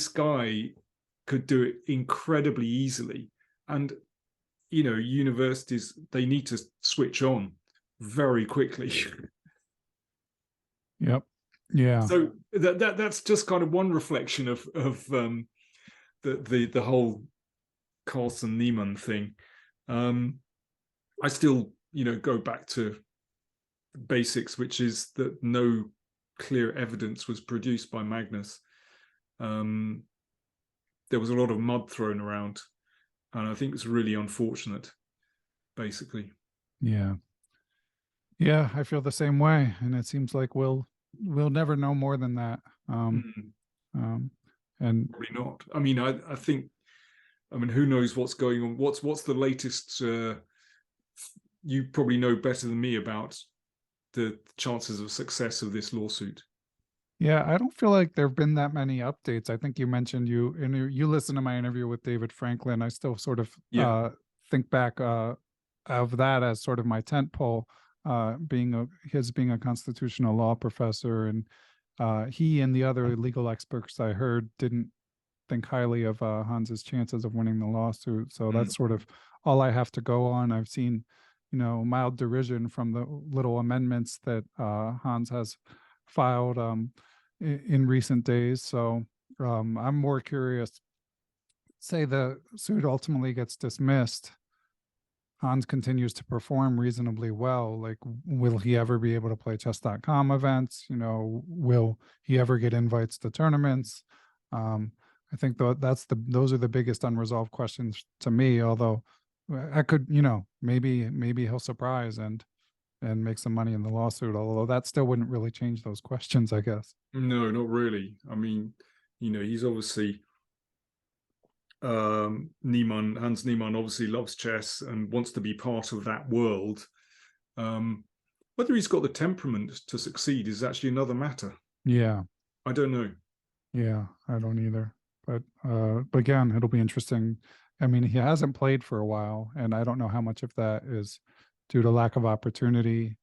S2: guy could do it incredibly easily, and universities, they need to switch on very quickly.
S1: Yep. Yeah.
S2: So that's just kind of one reflection of the whole Carlsen-Niemann thing. I still go back to basics, which is that no clear evidence was produced by Magnus. There was a lot of mud thrown around, and I think it's really unfortunate, basically.
S1: Yeah, I feel the same way, and it seems like we'll never know more than that. And
S2: probably not. I think, who knows what's going on? What's the latest? You probably know better than me about the chances of success of this lawsuit.
S1: Yeah, I don't feel like there have been that many updates. I think you mentioned you listened to my interview with David Franklin. I still sort of think back of that as sort of my tentpole, being a constitutional law professor, and he and the other legal experts I heard didn't think highly of Hans's chances of winning the lawsuit. So that's sort of all I have to go on. I've seen, mild derision from the little amendments that Hans has filed in recent days. So I'm more curious. Say the suit ultimately gets dismissed, Hans continues to perform reasonably well. Like, will he ever be able to play chess.com events? Will he ever get invites to tournaments? I think those are the biggest unresolved questions to me, although I could, maybe he'll surprise and make some money in the lawsuit, although that still wouldn't really change those questions, I guess.
S2: No, not really. He's obviously Hans Niemann obviously loves chess and wants to be part of that world. Whether he's got the temperament to succeed is actually another matter.
S1: Yeah,
S2: I don't know.
S1: Yeah, I don't either. But again, it'll be interesting I mean, he hasn't played for a while, and I don't know how much of that is due to lack of opportunity.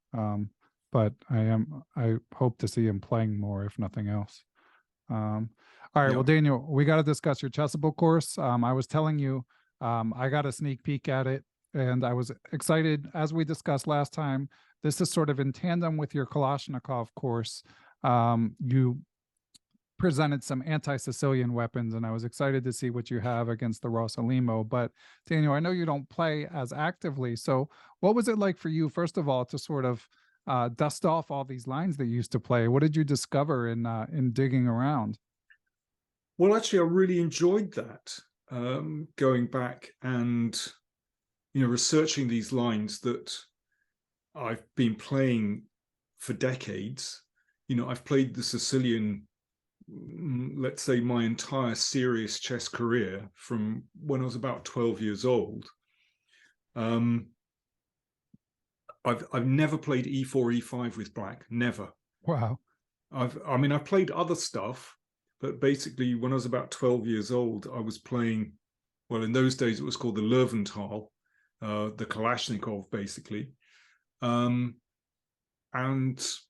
S1: But I hope to see him playing more, if nothing else. All right, well,
S2: Yeah.
S1: Daniel, we got to discuss your Chessable course. I was telling you, I got a sneak peek at it, and I was excited. As we discussed last time, this is sort of in tandem with your Kalashnikov course. You presented some anti-Sicilian weapons, and I was excited to see what you have against the Rossolimo. But Daniel, I know you don't play as actively. So what was it like for you, first of all, to sort of dust off all these lines that you used to play? What did you discover in digging around?
S2: Well, actually, I really enjoyed that. Going back and researching these lines that I've been playing for decades. I've played the Sicilian, let's say, my entire serious chess career from when I was about 12 years old. I've never played e4, e5 with black, never.
S1: Wow.
S2: I've played other stuff, but basically when I was about 12 years old, I was playing, well, in those days it was called the Löwenthal, the Kalashnikov, basically. And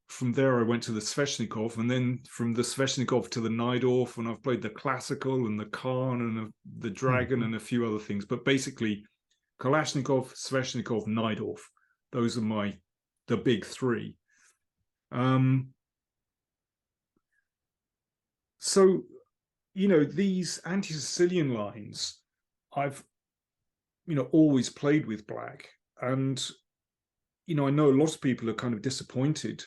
S2: from there I went to the Sveshnikov, and then from the Sveshnikov to the Najdorf, and I've played the classical and the Khan and the Dragon and a few other things. But basically, Kalashnikov, Sveshnikov, Najdorf. Those are the big three. So, these anti-Sicilian lines, I've, always played with black. And, I know a lot of people are kind of disappointed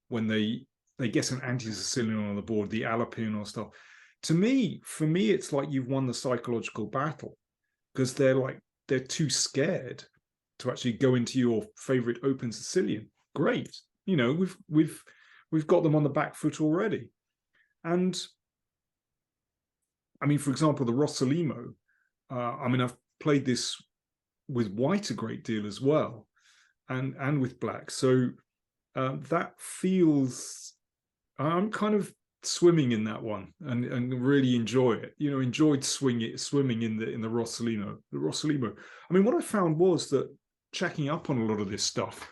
S2: when they get an anti-Sicilian on the board, the Alapin or stuff. For me, it's like you've won the psychological battle, because they're too scared to actually go into your favorite open Sicilian. Great. We've got them on the back foot already. And I mean, for example, the Rossolimo, I've played this with white a great deal as well, and with black. So that feels, I'm kind of swimming in that one and really enjoy it. Enjoyed swimming in the Rossolimo. The Rossolimo. I mean, what I found was that checking up on a lot of this stuff,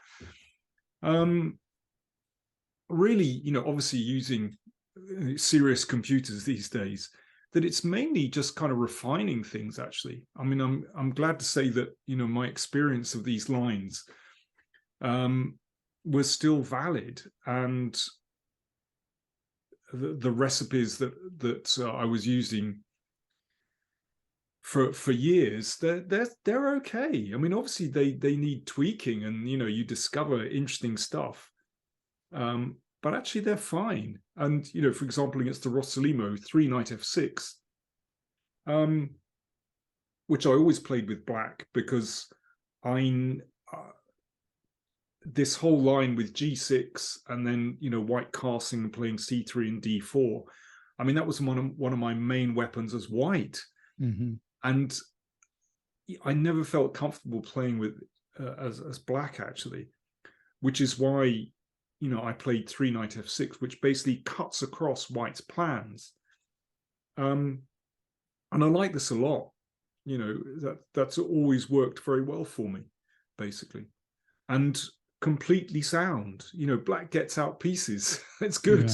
S2: really, obviously using serious computers these days, that it's mainly just kind of refining things. Actually, I mean, I'm glad to say that my experience of these lines was still valid, and the recipes that I was using for years, they're okay. I mean, obviously they need tweaking, and you discover interesting stuff, but actually they're fine. And for example, against the Rossolimo, 3 knight f6, which I always played with black, because this whole line with g6 and then white casting and playing c3 and d4, I mean, that was one of my main weapons as white. And I never felt comfortable playing with as black, actually, which is why I played 3 knight f6, which basically cuts across white's plans. And I like this a lot. That's always worked very well for me, basically, and completely sound. Black gets out pieces. It's good.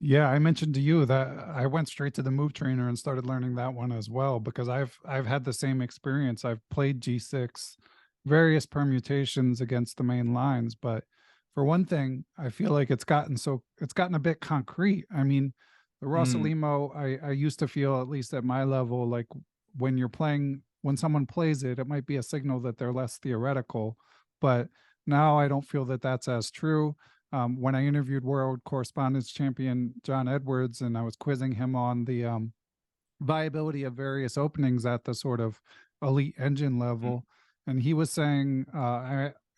S1: Yeah, I mentioned to you that I went straight to the move trainer and started learning that one as well, because I've had the same experience. I've played G6, various permutations against the main lines, but for one thing, I feel like it's gotten a bit concrete. I mean, the Rossolimo, I used to feel, at least at my level, like when someone plays it, it might be a signal that they're less theoretical, but now I don't feel that that's as true. When I interviewed world correspondence champion John Edwards, and I was quizzing him on the viability of various openings at the sort of elite engine level, and he was saying,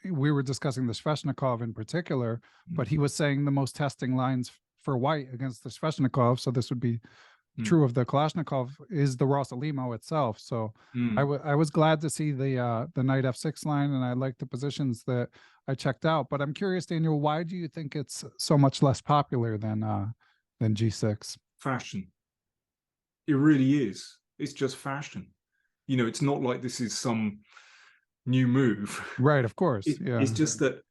S1: we were discussing the Sveshnikov in particular, but he was saying the most testing lines for white against the Sveshnikov, so this would be true of the Kalashnikov, is the Rossolimo itself. So I was glad to see the knight f6 line, and I liked the positions that I checked out. But I'm curious, Daniel, why do you think it's so much less popular than g6?
S2: Fashion. It really is. It's just fashion. You know, it's not like this is some new move.
S1: Right, of course.
S2: It's just that,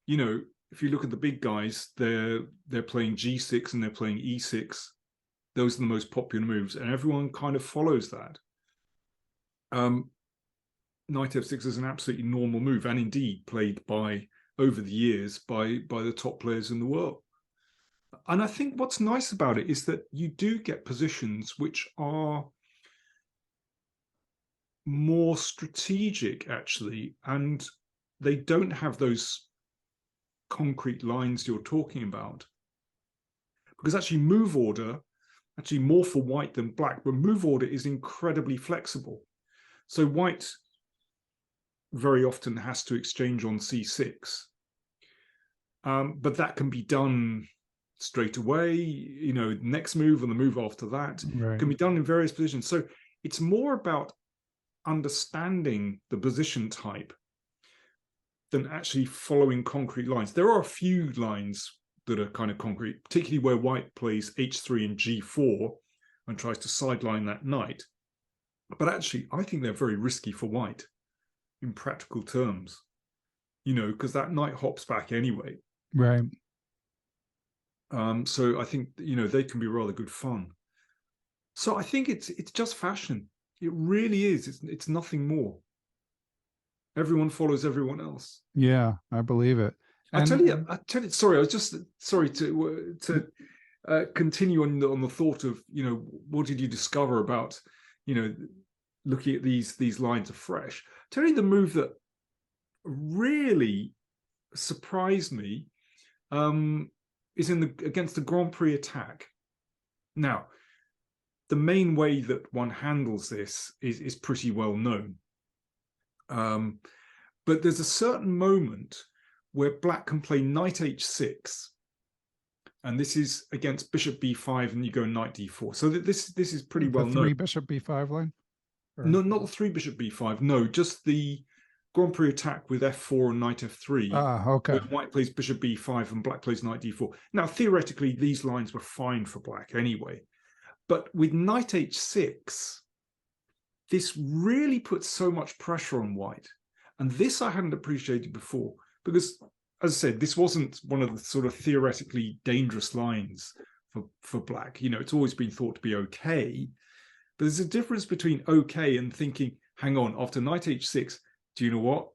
S2: you know, if you look at the big guys, they're playing G6 and they're playing E6. Those are the most popular moves, and everyone kind of follows that. Knight F6 is an absolutely normal move, and indeed played by, over the years, by the top players in the world. And I think what's nice about it is that you do get positions which are more strategic, actually, and they don't have those concrete lines you're talking about. Because actually move order, actually more for white than black, but move order is incredibly flexible. So white very often has to exchange on C6. But that can be done straight away, you know, next move and the move after that can be done in various positions. So it's more about understanding the position type than actually following concrete lines. There are a few lines that are kind of concrete, particularly where white plays H3 and G4 and tries to sideline that knight. But actually, I think they're very risky for white in practical terms, you know, because that knight hops back anyway.
S1: Right.
S2: So I think, you know, they can be rather good fun. So I think it's just fashion. It really is. It's nothing more. Everyone follows everyone else.
S1: Yeah, I believe it.
S2: And I tell you. Sorry, I was just sorry to continue on the thought of, you know, what did you discover about, you know, looking at these lines afresh. Tell you the move that really surprised me is against the Grand Prix attack. Now, the main way that one handles this is pretty well known. But there's a certain moment where black can play knight h6, and this is against bishop b5, and you go knight d4. So this is pretty well known.
S1: The 3 bishop b5 line?
S2: Or? No, not the 3 bishop b5. No, just the Grand Prix attack with f4 and knight f3.
S1: Ah, okay.
S2: Where white plays bishop b5 and black plays knight d4. Now, theoretically, these lines were fine for black anyway. But with knight h6, this really puts so much pressure on white. And this I hadn't appreciated before, because, as I said, this wasn't one of the sort of theoretically dangerous lines for black. You know, it's always been thought to be okay. But there's a difference between okay and thinking, hang on, after knight h6, do you know what?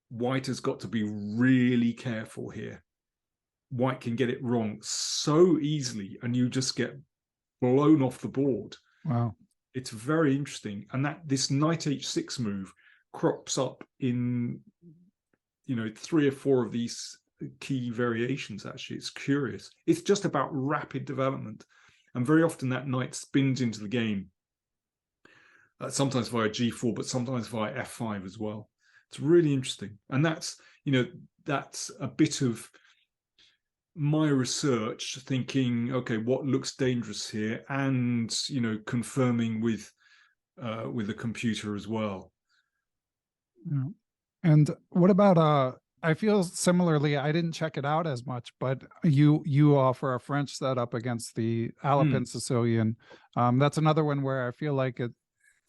S2: White has got to be really careful here. White can get it wrong so easily, and you just get blown off the board.
S1: Wow.
S2: It's very interesting. And that this knight h6 move crops up in, you know, 3 or 4 of these key variations, actually. It's curious. It's just about rapid development. And very often that knight spins into the game, sometimes via g4, but sometimes via f5 as well. It's really interesting. And that's, you know, that's a bit of my research, thinking, okay, what looks dangerous here, and, you know, confirming with the computer as well.
S1: Yeah. And what about I feel similarly, I didn't check it out as much, but you offer a French setup against the Alapin Sicilian. That's another one where I feel like it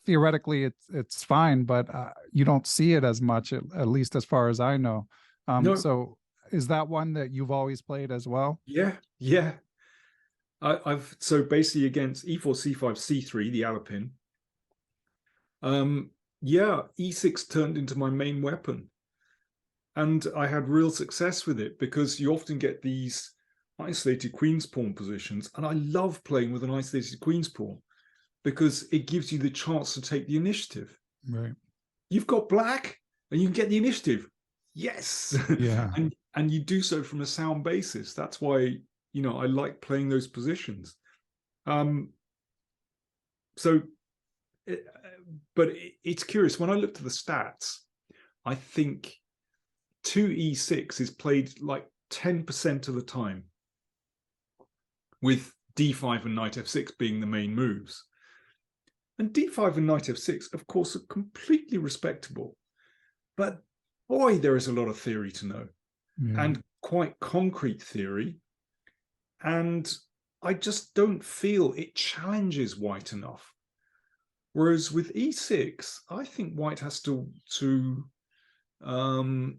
S1: theoretically it's fine, but you don't see it as much, at least as far as I know.
S2: No.
S1: So is that one that you've always played as well?
S2: Yeah. I've so basically against e4, c5, c3, the Alapin. Yeah, e6 turned into my main weapon. And I had real success with it, because you often get these isolated queen's pawn positions. And I love playing with an isolated queen's pawn, because it gives you the chance to take the initiative.
S1: Right.
S2: You've got black and you can get the initiative. Yes.
S1: Yeah.
S2: and you do so from a sound basis. That's why, you know, I like playing those positions. But it's curious. When I looked at the stats, I think 2e6 is played like 10% of the time, with d5 and knight f6 being the main moves. And d5 and knight f6, of course, are completely respectable. But boy, there is a lot of theory to know, and quite concrete theory. And I just don't feel it challenges white enough. Whereas with e6, I think white has to how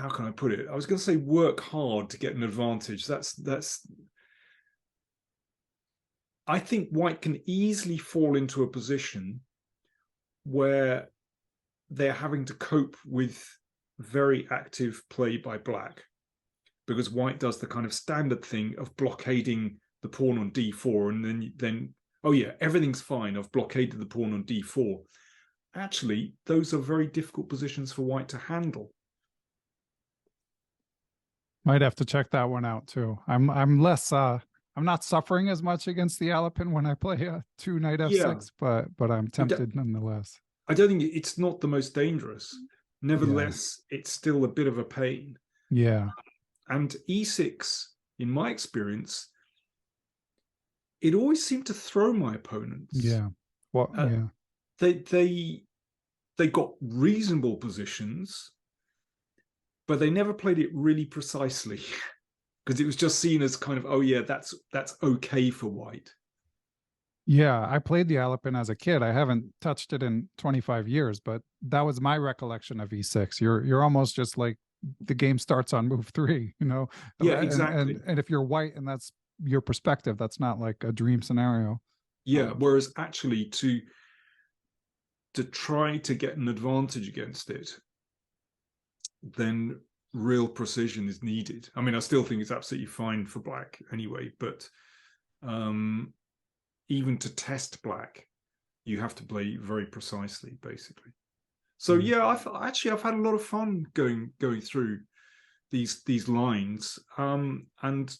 S2: can I put it? I was going to say work hard to get an advantage. That's. I think white can easily fall into a position where they're having to cope with very active play by black, because white does the kind of standard thing of blockading the pawn on d4, and then oh yeah, everything's fine. I've blockaded the pawn on d4. Actually, those are very difficult positions for white to handle.
S1: Might have to check that one out too. I'm less I'm not suffering as much against the Alapin when I play a 2 knight
S2: Yeah,
S1: f6, but I'm tempted nonetheless.
S2: I don't think it's not the most dangerous.
S1: Yeah.
S2: Nevertheless, it's still a bit of a pain.
S1: Yeah.
S2: And e6, in my experience, it always seemed to throw my opponents.
S1: Yeah. Well, yeah.
S2: They got reasonable positions, but they never played it really precisely, because it was just seen as kind of, oh yeah, that's okay for white.
S1: Yeah, I played the Alapin as a kid. I haven't touched it in 25 years, but that was my recollection of e6. You're almost just like the game starts on move 3, you know.
S2: Yeah,
S1: And
S2: exactly.
S1: and if you're white and that's your perspective, that's not like a dream scenario.
S2: Yeah, whereas actually to try to get an advantage against it, then real precision is needed. I mean, I still think it's absolutely fine for black anyway, but even to test black, you have to play very precisely, basically. So yeah, I've had a lot of fun going through these lines, and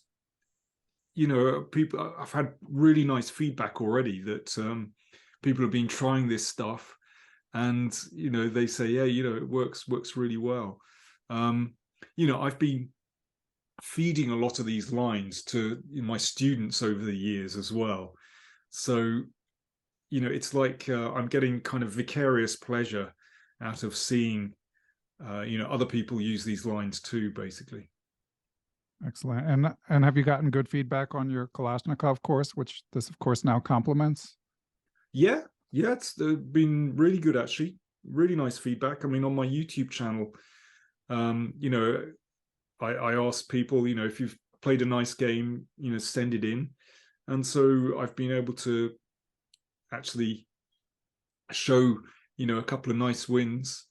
S2: you know, people, I've had really nice feedback already that people have been trying this stuff, and you know, they say, yeah, you know, it works really well. You know, I've been feeding a lot of these lines to my students over the years as well. So, you know, it's like I'm getting kind of vicarious pleasure out of seeing, you know, other people use these lines too, basically.
S1: Excellent. And have you gotten good feedback on your Kalashnikov course, which this of course now complements?
S2: Yeah, yeah, it's been really good actually. Really nice feedback. I mean, on my YouTube channel, you know, I asked people, you know, if you've played a nice game, you know, send it in. And so I've been able to actually show, you know, a couple of nice wins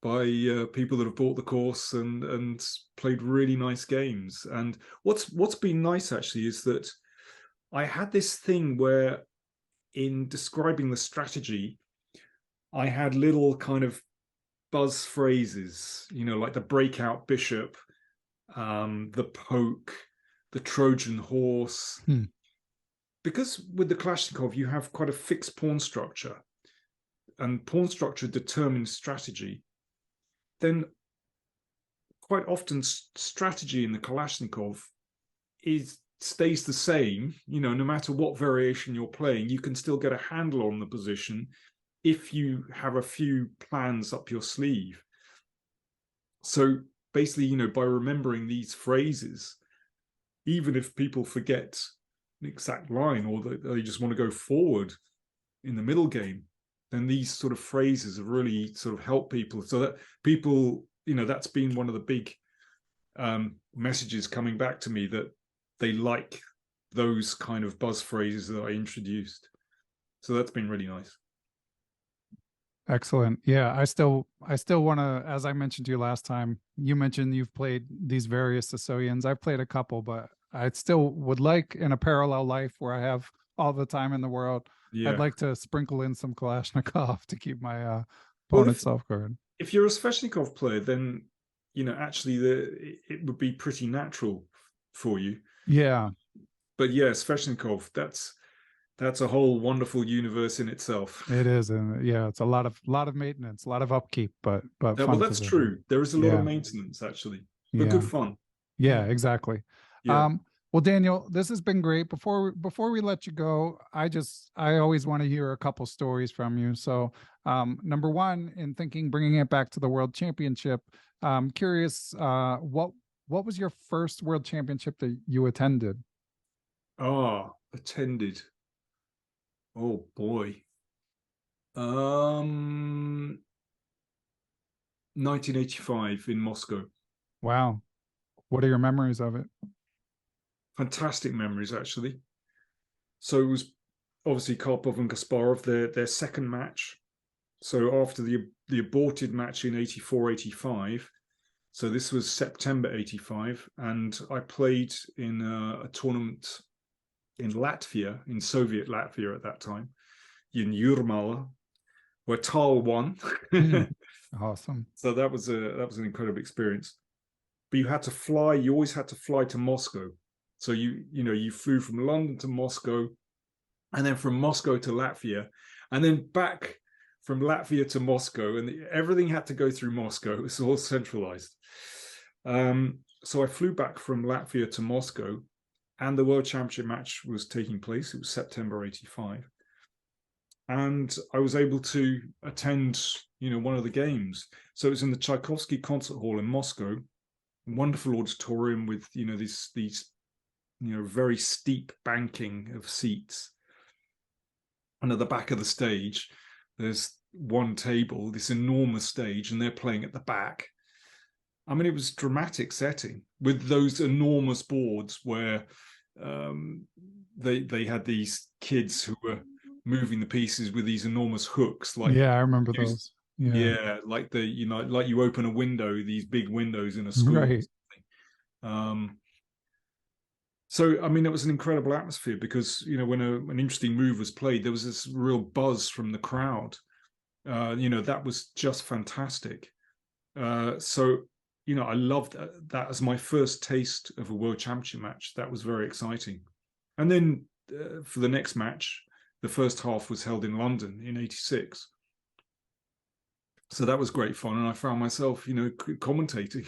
S2: by people that have bought the course and played really nice games. And what's been nice actually is that I had this thing where in describing the strategy, I had little kind of buzz phrases, you know, like the breakout bishop, the poke, the Trojan horse. Because with the Kalashnikov, you have quite a fixed pawn structure, and pawn structure determines strategy. Then quite often strategy in the Kalashnikov stays the same. You know, no matter what variation you're playing, you can still get a handle on the position if you have a few plans up your sleeve. So basically, you know, by remembering these phrases, even if people forget an exact line or they just want to go forward in the middle game, then these sort of phrases have really sort of helped people. So that people, you know, that's been one of the big messages coming back to me, that they like those kind of buzz phrases that I introduced. So that's been really nice.
S1: Excellent. Yeah, I still want to, as I mentioned to you last time, you mentioned you've played these various Sicilians. I've played a couple, but I still would like, in a parallel life where I have all the time in the world, I'd
S2: Yeah.
S1: like to sprinkle in some Kalashnikov to keep my
S2: Well,
S1: opponent's off guard.
S2: if you're a Sveshnikov player, then you know actually it would be pretty natural for you.
S1: Yeah,
S2: But yeah, Sveshnikov, that's a whole wonderful universe in itself.
S1: it is, and yeah, it's a lot of maintenance, a lot of upkeep, but
S2: Well,
S1: fun
S2: that's
S1: position.
S2: true. There is a lot of
S1: Yeah,
S2: maintenance actually, but good
S1: yeah,
S2: fun.
S1: yeah, exactly.
S2: Yeah.
S1: Well, Daniel, this has been great. Before we let you go, I always want to hear a couple stories from you. So, number one, in thinking bringing it back to the World Championship, curious, what was your first World Championship that you attended?
S2: Ah, attended. Oh boy. 1985 in Moscow.
S1: Wow. What are your memories of it?
S2: Fantastic memories, actually. So it was obviously Karpov and Kasparov, their second match. So after the aborted match in 84, 85, so this was September 85, and I played in a tournament in Latvia, in Soviet Latvia at that time, in Jurmala, where Tal won.
S1: Awesome.
S2: So that was an incredible experience. But you had to fly. You always had to fly to Moscow. So you flew from London to Moscow, and then from Moscow to Latvia, and then back from Latvia to Moscow, and everything had to go through Moscow. It was all centralized. So I flew back from Latvia to Moscow, and the World Championship match was taking place. It was September 85. And I was able to attend, one of the games. So it was in the Tchaikovsky Concert Hall in Moscow, wonderful auditorium with, these very steep banking of seats. And at the back of the stage, there's one table, this enormous stage, and they're playing at the back. I mean, it was a dramatic setting with those enormous boards where they had these kids who were moving the pieces with these enormous hooks, like
S1: Yeah, I remember those. Yeah.
S2: like like you open a window, these big windows in a school.
S1: Right.
S2: So I mean, it was an incredible atmosphere because when an interesting move was played, there was this real buzz from the crowd. That was just fantastic. So I loved that as my first taste of a World Championship match. That was very exciting. And then for the next match, the first half was held in London in 86. So that was great fun. And I found myself, commentating.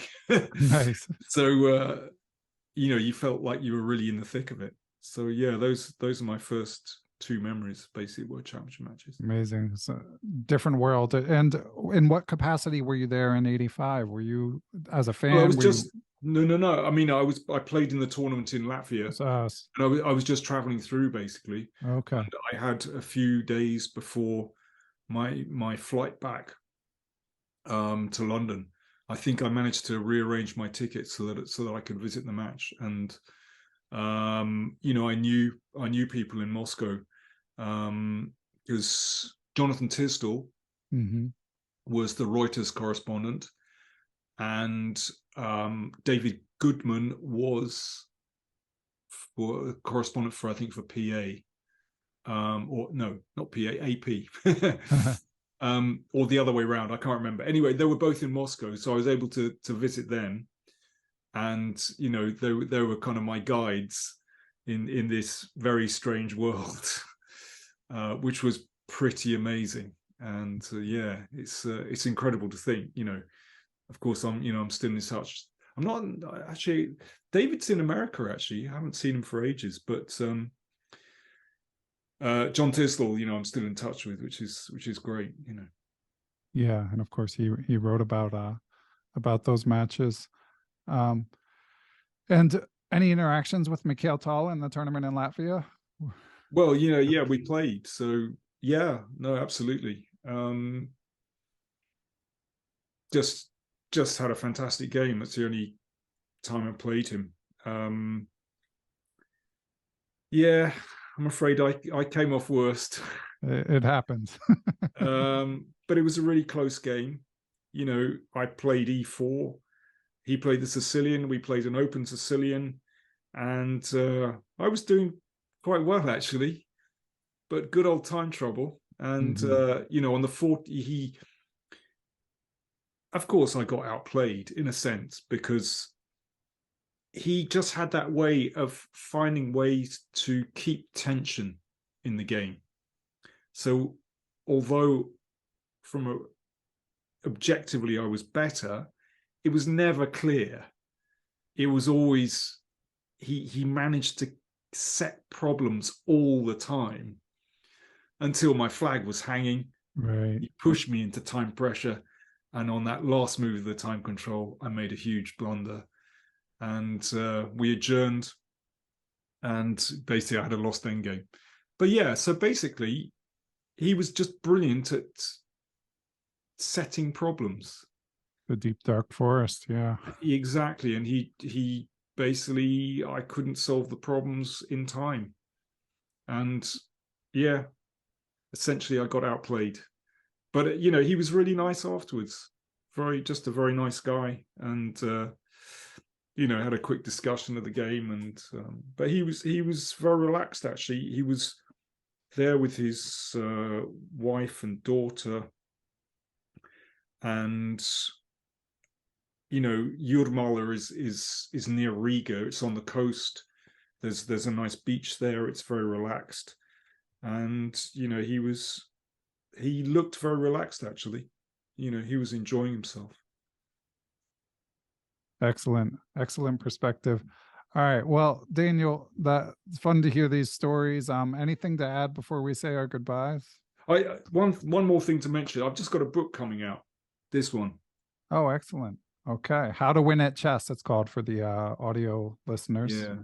S1: Nice.
S2: So, you felt like you were really in the thick of it. So, yeah, those are my first two memories, basically, World Championship matches.
S1: Amazing. It's a different world. And in what capacity were you there in 85? Were you as a
S2: Well, I
S1: fan?
S2: was
S1: Were
S2: just,
S1: you
S2: no. I mean, I played in the tournament in Latvia.
S1: as us?
S2: And I was just traveling through, basically.
S1: Okay.
S2: And I had a few days before my flight back to London. I think I managed to rearrange my tickets so that I could visit the match. And I knew people in Moscow because Jonathan Tisdall was the Reuters correspondent, and David Goodman was correspondent for, I think, for PA. Or no, not PA, AP. Or the other way around. I can't remember. Anyway, they were both in Moscow, so I was able to visit them, and they were kind of my guides in this very strange world, which was pretty amazing. And yeah, it's incredible to think. Of course, I'm still in touch. I'm not actually. David's in America. Actually, I haven't seen him for ages, but. John Tisdall, I'm still in touch with, which is great,
S1: Yeah, and of course he wrote about those matches. Um, and any interactions with Mikhail Tal in the tournament in Latvia?
S2: Well, yeah, we played, so yeah, no, absolutely. Just had a fantastic game. That's the only time I played him. Yeah, I'm afraid I came off worst.
S1: It happens.
S2: But it was a really close game. I played E4. He played the Sicilian. We played an open Sicilian. And I was doing quite well, actually. But good old time trouble. And, on the fourth, of course, I got outplayed in a sense because he just had that way of finding ways to keep tension in the game. So although objectively I was better, it was never clear. It was always, he managed to set problems all the time until my flag was hanging.
S1: Right.
S2: He pushed me into time pressure. And on that last move of the time control, I made a huge blunder. And we adjourned. And basically I had a lost endgame. but yeah, so basically he was just brilliant at setting problems.
S1: The deep dark forest, yeah.
S2: Exactly. And he basically, I couldn't solve the problems in time. And yeah, essentially I got outplayed. But you know, he was really nice afterwards. Just a very nice guy. And you know, had a quick discussion of the game. And but he was very relaxed actually. He was there with his wife and daughter. And you know, Jurmala is near Riga. It's on the coast. There's a nice beach there. It's very relaxed, and you know, he looked very relaxed actually. You know, he was enjoying himself.
S1: Excellent perspective. All right, well, Daniel, that's fun to hear these stories. Anything to add before we say our goodbyes?
S2: One more thing to mention. I've just got a book coming out. This one.
S1: Oh, excellent. Okay, How to Win at Chess. It's called for the audio listeners.
S2: Yeah.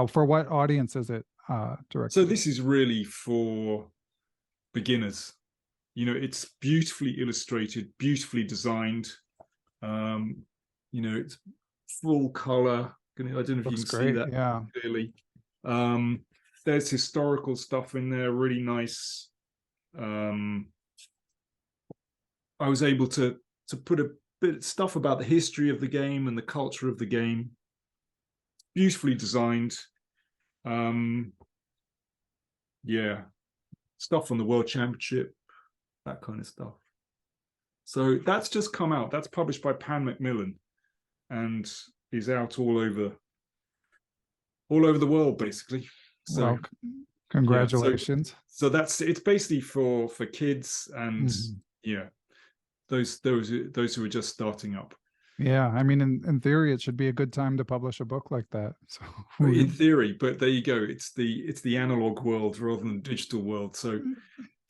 S1: For what audience is it directed?
S2: So this is really for beginners. You know, it's beautifully illustrated, beautifully designed. You know, it's full color. I don't know if
S1: Looks
S2: you can
S1: great.
S2: see that
S1: Yeah.
S2: clearly. There's historical stuff in there, really nice. I was able to put a bit of stuff about the history of the game and the culture of the game. Beautifully designed. Yeah, stuff on the World Championship, that kind of stuff. So that's just come out. That's published by Pan Macmillan, and is out all over the world, basically. So,
S1: well, congratulations.
S2: Yeah, so that's it's basically for kids and yeah, those who are just starting up.
S1: Yeah, I mean, in theory, it should be a good time to publish a book like that. So
S2: in theory, but there you go. It's the analog world rather than the digital world. So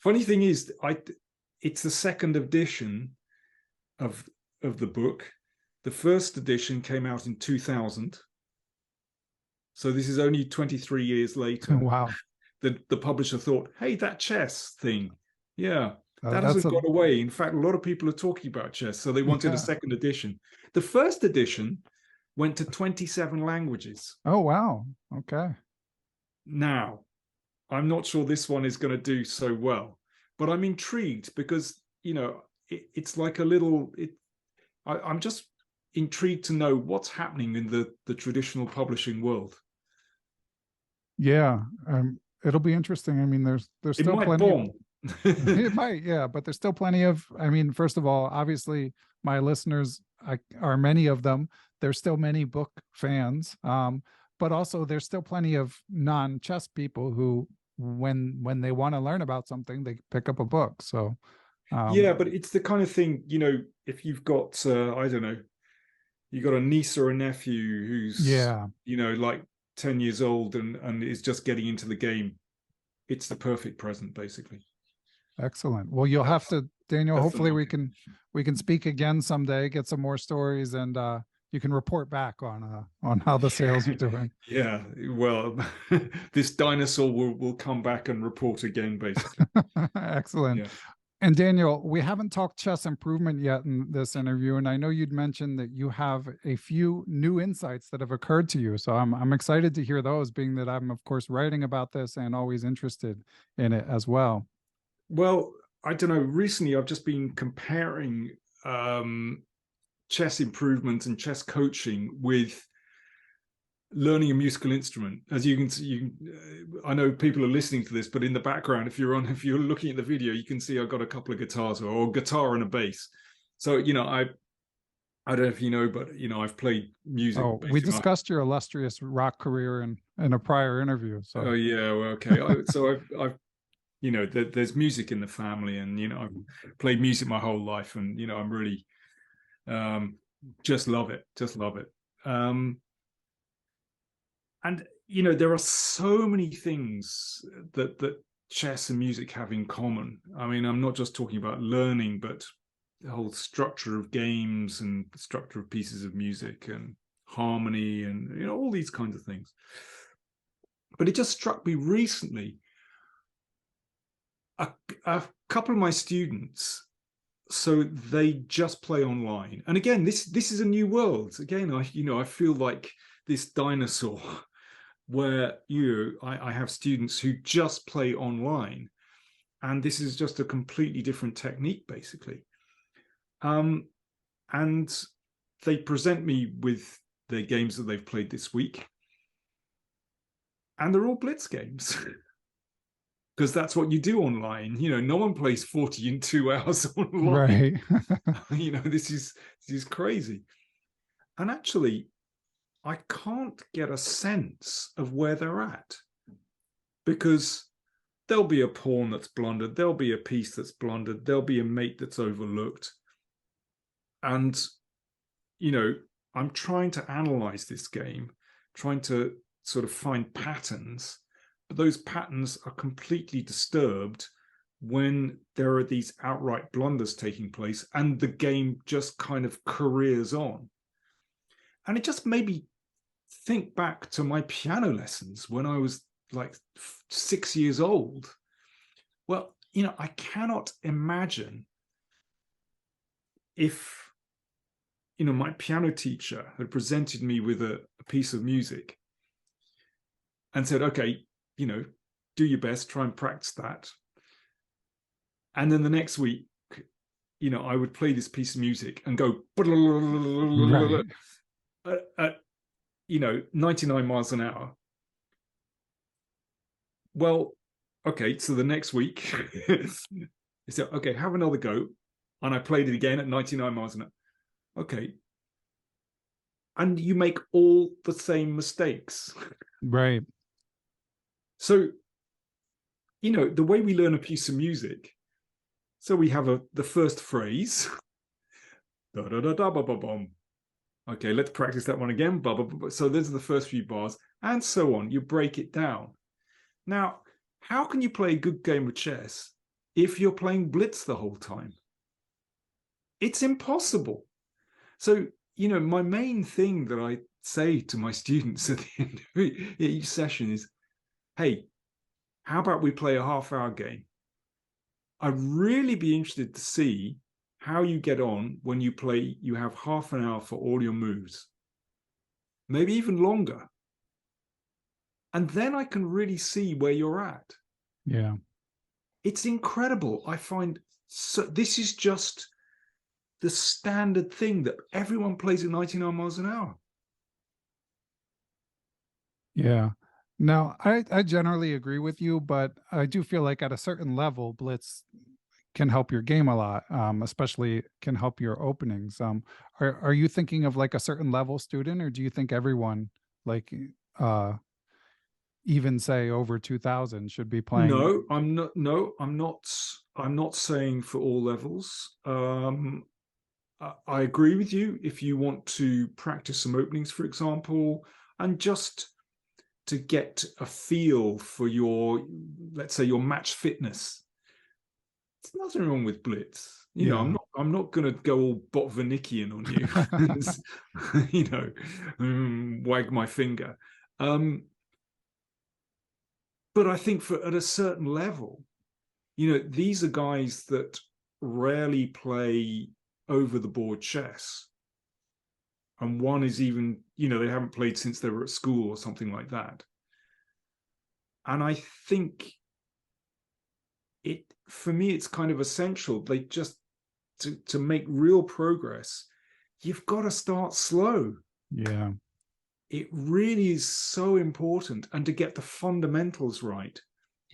S2: funny thing is, it's the second edition of the book. The first edition came out in 2000. So this is only 23 years later.
S1: Wow.
S2: The publisher thought, hey, that chess thing, yeah, that hasn't gone away. In fact, a lot of people are talking about chess, so they wanted a second edition. The first edition went to 27 languages.
S1: Oh, wow. Okay.
S2: Now, I'm not sure this one is going to do so well, but I'm intrigued because, you know, it's like a little, I'm just intrigued to know what's happening in the traditional publishing world.
S1: Yeah, it'll be interesting. I mean, there's still plenty. It might, yeah, but there's still plenty of. I mean, first of all, obviously, my listeners are many of them. There's still many book fans, but also there's still plenty of non-chess people who, when they want to learn about something, they pick up a book. So,
S2: yeah, but it's the kind of thing, you know, if you've got, I don't know, you got a niece or a nephew who's, you know, like 10 years old and is just getting into the game, it's the perfect present, basically.
S1: Excellent. Well, you'll have to, Daniel, hopefully we can speak again someday, get some more stories, and you can report back on how the sales are doing.
S2: Yeah, well, this dinosaur will come back and report again, basically.
S1: Excellent. Yeah. And Daniel, we haven't talked chess improvement yet in this interview, and I know you'd mentioned that you have a few new insights that have occurred to you. So I'm excited to hear those, being that I'm, of course, writing about this and always interested in it as well.
S2: Well, I don't know. Recently, I've just been comparing chess improvement and chess coaching with learning a musical instrument. As you can see, I know people are listening to this, but in the background, if you're looking at the video, you can see I've got a couple of guitars, or a guitar and a bass. So, you know, I don't know if you know, but you know, I've played music.
S1: Oh, we discussed your illustrious rock career in a prior interview. So.
S2: Oh yeah, well, okay. So I've you know, there's music in the family, and you know, I've played music my whole life, and you know, I'm really just love it. And you know, there are so many things that chess and music have in common. I mean, I'm not just talking about learning, but the whole structure of games and the structure of pieces of music and harmony and, you know, all these kinds of things. But it just struck me recently a couple of my students, so they just play online. And again, this is a new world. Again, I feel like this dinosaur where I have students who just play online, and this is just a completely different technique, basically. And they present me with their games that they've played this week, and they're all blitz games. Because that's what you do online. No one plays 40 in 2 hours online.
S1: Right.
S2: This is crazy. And actually, I can't get a sense of where they're at, because there'll be a pawn that's blundered, there'll be a piece that's blundered, there'll be a mate that's overlooked. And, I'm trying to analyze this game, trying to sort of find patterns, but those patterns are completely disturbed when there are these outright blunders taking place and the game just kind of careers on. And it just made me think back to my piano lessons when I was like 6 years old. Well, I cannot imagine if, my piano teacher had presented me with a piece of music and said, okay, do your best, try and practice that. And then the next week, I would play this piece of music and go
S1: Right.
S2: at 99 miles an hour. Well, okay, so the next week, so okay, have another go. And I played it again at 99 miles an hour. Okay. And you make all the same mistakes.
S1: Right.
S2: So, the way we learn a piece of music, so we have the first phrase. Da, da, da, da, ba, ba, bum. Okay, let's practice that one again. Blah, blah, blah. So those are the first few bars, and so on. You break it down. Now, how can you play a good game of chess if you're playing blitz the whole time? It's impossible. So, my main thing that I say to my students at the end of each session is, hey, how about we play a half-hour game? I'd really be interested to see how you get on when you have half an hour for all your moves, maybe even longer. And then I can really see where you're at.
S1: Yeah.
S2: It's incredible. I find this is just the standard thing that everyone plays at 99 miles an hour.
S1: Yeah. No, I generally agree with you, but I do feel like at a certain level, blitz can help your game a lot, especially can help your openings. Are you thinking of like a certain level student, or do you think everyone, like, uh, even say over 2000, should be playing?
S2: No, I'm not. No, I'm not. I'm not saying for all levels. I agree with you if you want to practice some openings, for example, and just to get a feel for let's say, your match fitness. There's nothing wrong with blitz.
S1: Yeah.
S2: I'm not going to go all Botvinikian on you, wag my finger. But I think at a certain level, these are guys that rarely play over the board chess. And one is even, they haven't played since they were at school or something like that. And I think for me, it's kind of essential. They just, to make real progress, you've got to start slow.
S1: Yeah.
S2: It really is so important. And to get the fundamentals right.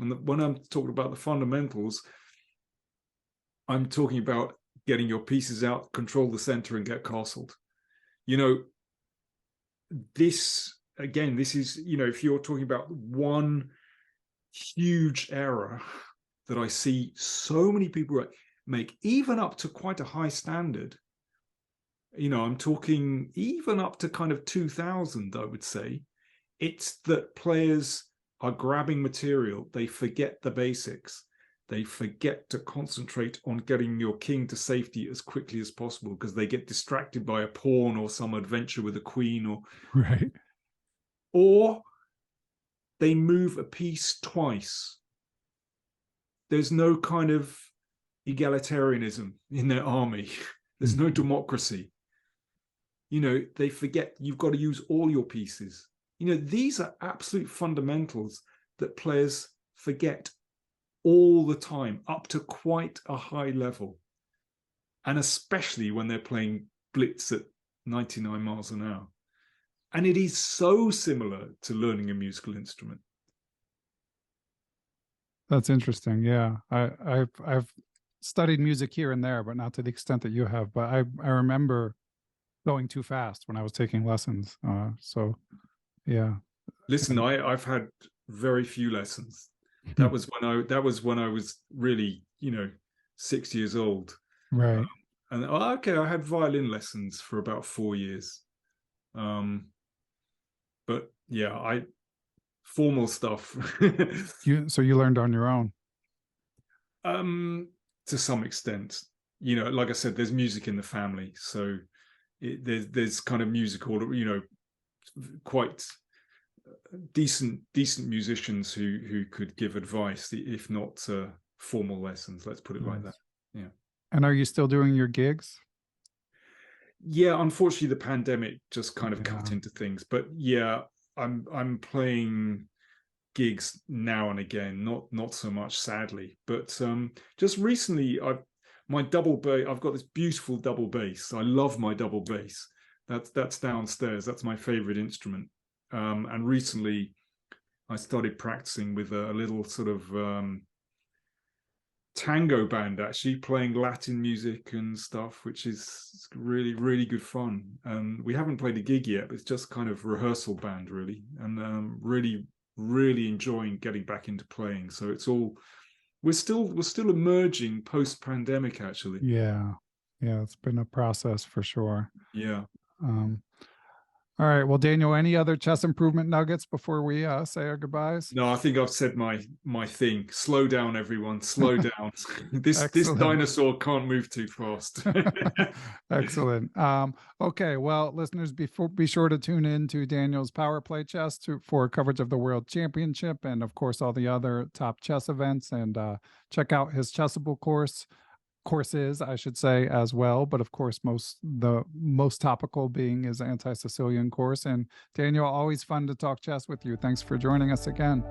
S2: And when I'm talking about the fundamentals, I'm talking about getting your pieces out, control the center, and get castled. This is, if you're talking about one huge error that I see so many people make, even up to quite a high standard, I'm talking even up to kind of 2000, I would say, it's that players are grabbing material, they forget the basics. They forget to concentrate on getting your king to safety as quickly as possible because they get distracted by a pawn or some adventure with a queen,
S1: Right.
S2: or they move a piece twice. there's no kind of egalitarianism in their army. There's no democracy. They forget you've got to use all your pieces. These are absolute fundamentals that players forget all the time, up to quite a high level. And especially when they're playing blitz at 99 miles an hour. And it is so similar to learning a musical instrument.
S1: That's interesting. Yeah, I've studied music here and there, but not to the extent that you have. But I remember going too fast when I was taking lessons. So yeah.
S2: Listen, I've had very few lessons. That was when I was really 6 years old.
S1: Right.
S2: And okay, I had violin lessons for about 4 years. But yeah, formal stuff.
S1: So you learned on your own?
S2: To some extent. Like I said, there's music in the family, so there's kind of musical, quite decent musicians who could give advice, if not formal lessons. Let's put it like that. Yeah.
S1: And are you still doing your gigs?
S2: Yeah, unfortunately, the pandemic just kind of cut into things. But yeah, I'm playing gigs now and again, not so much, sadly. But just recently, I've got this beautiful double bass. I love my double bass. That's downstairs. That's my favorite instrument. And recently, I started practicing with a little sort of tango band, actually playing Latin music and stuff, which is really, really good fun. And we haven't played a gig yet, but it's just kind of rehearsal band, really, and really, really enjoying getting back into playing. So we're still emerging post-pandemic, actually.
S1: Yeah, it's been a process for sure.
S2: Yeah.
S1: All right. Well, Daniel, any other chess improvement nuggets before we say our goodbyes?
S2: No, I think I've said my thing. Slow down, everyone. Slow down. This dinosaur can't move too fast.
S1: Excellent. Okay. Well, listeners, be sure to tune in to Daniel's PowerPlay Chess for coverage of the World Championship and, of course, all the other top chess events. And check out his Chessable courses, I should say, as well. But of course, the most topical being his Anti-Sicilian course. And Daniel, always fun to talk chess with you. Thanks for joining us again.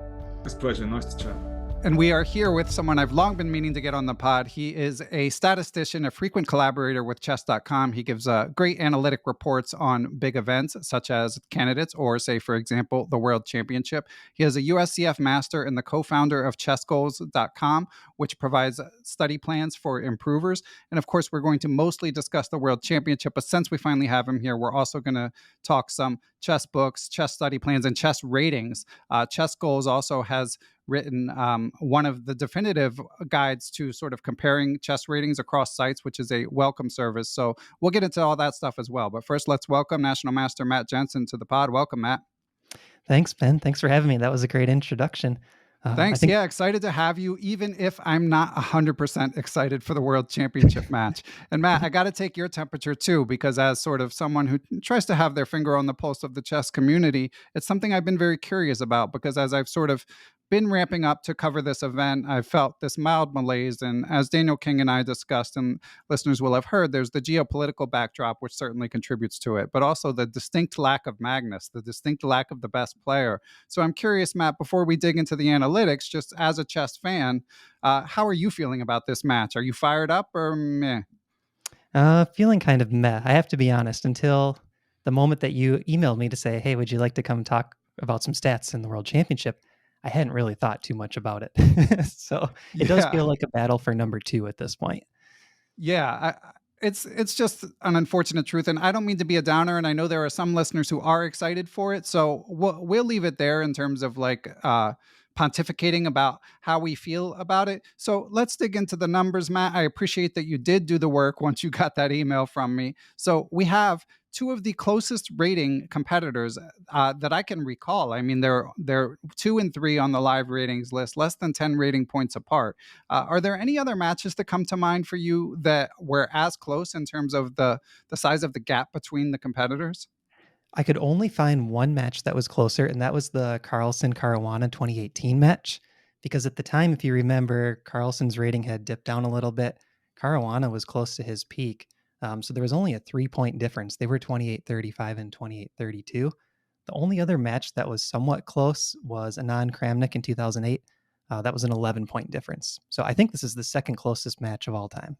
S2: It's a pleasure. Nice to chat.
S1: And we are here with someone I've long been meaning to get on the pod. He is a statistician, a frequent collaborator with chess.com. He gives great analytic reports on big events such as candidates or, say, for example, the World Championship. He is a USCF master and the co-founder of chessgoals.com, which provides study plans for improvers. And of course, we're going to mostly discuss the World Championship. But since we finally have him here, we're also going to talk some chess books, chess study plans, and chess ratings. Chess Goals also has written one of the definitive guides to sort of comparing chess ratings across sites, which is a welcome service. So we'll get into all that stuff as well. But first, let's welcome National Master Matt Jensen to the pod. Welcome, Matt.
S3: Thanks, Ben. Thanks for having me. That was a great introduction.
S1: Thanks. Yeah, excited to have you, even if I'm not 100% excited for the World Championship match. And Matt, I got to take your temperature too, because as sort of someone who tries to have their finger on the pulse of the chess community, it's something I've been very curious about, because as I've sort of been ramping up to cover this event, I felt this mild malaise. And as Daniel King and I discussed, and listeners will have heard, there's the geopolitical backdrop, which certainly contributes to it, but also the distinct lack of Magnus, the distinct lack of the best player. So I'm curious, Matt, before we dig into the analytics, just as a chess fan, how are you feeling about this match? Are you fired up or meh?
S3: Feeling kind of meh. I have to be honest, until the moment that you emailed me to say, hey, would you like to come talk about some stats in the World Championship? I hadn't really thought too much about it. So it does feel like a battle for number 2 at this point.
S1: Yeah, it's just an unfortunate truth. And I don't mean to be a downer. And I know there are some listeners who are excited for it. So we'll leave it there in terms of like pontificating about how we feel about it. So let's dig into the numbers, Matt. I appreciate that you did do the work once you got that email from me. So we have two of the closest rating competitors that I can recall. I mean, they're 2 and 3 on the live ratings list, less than 10 rating points apart. Are there any other matches that come to mind for you that were as close in terms of the size of the gap between the competitors?
S3: I could only find one match that was closer, and that was the Carlsen-Caruana 2018 match, because at the time, if you remember, Carlsen's rating had dipped down a little bit. Caruana was close to his peak. So there was only a 3-point difference. They were 28-35 and 28-32. The only other match that was somewhat close was Anand Kramnik in 2008. That was an 11-point difference. So I think this is the second closest match of all time.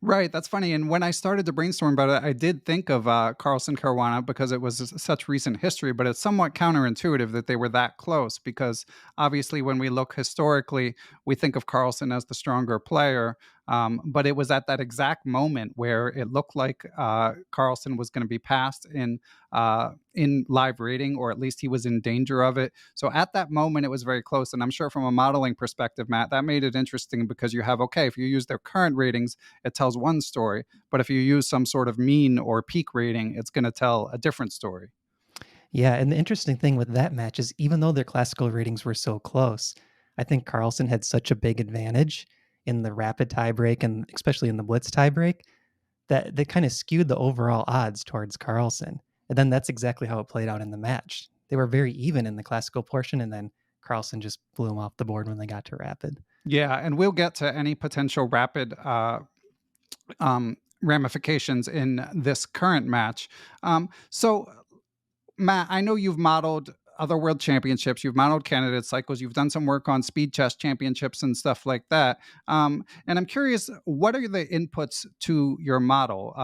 S1: Right, that's funny. And when I started to brainstorm about it, I did think of Carlsen Caruana because it was such recent history, but it's somewhat counterintuitive that they were that close because obviously, when we look historically, we think of Carlsen as the stronger player. But it was at that exact moment where it looked like Carlsen was going to be passed in live rating, or at least he was in danger of it. So at that moment, it was very close. And I'm sure from a modeling perspective, Matt, that made it interesting because you have, okay, if you use their current ratings, it tells one story. But if you use some sort of mean or peak rating, it's going to tell a different story.
S3: Yeah, and the interesting thing with that match is even though their classical ratings were so close, I think Carlsen had such a big advantage in the rapid tiebreak and especially in the blitz tiebreak that they kind of skewed the overall odds towards Carlsen. And then that's exactly how it played out in the match. They were very even in the classical portion, and then Carlsen just blew them off the board when they got to rapid.
S1: Yeah, and we'll get to any potential rapid ramifications in this current match. So, Matt, I know you've modeled other world championships, you've modeled candidate cycles, you've done some work on speed chess championships and stuff like that. And I'm curious, what are the inputs to your model?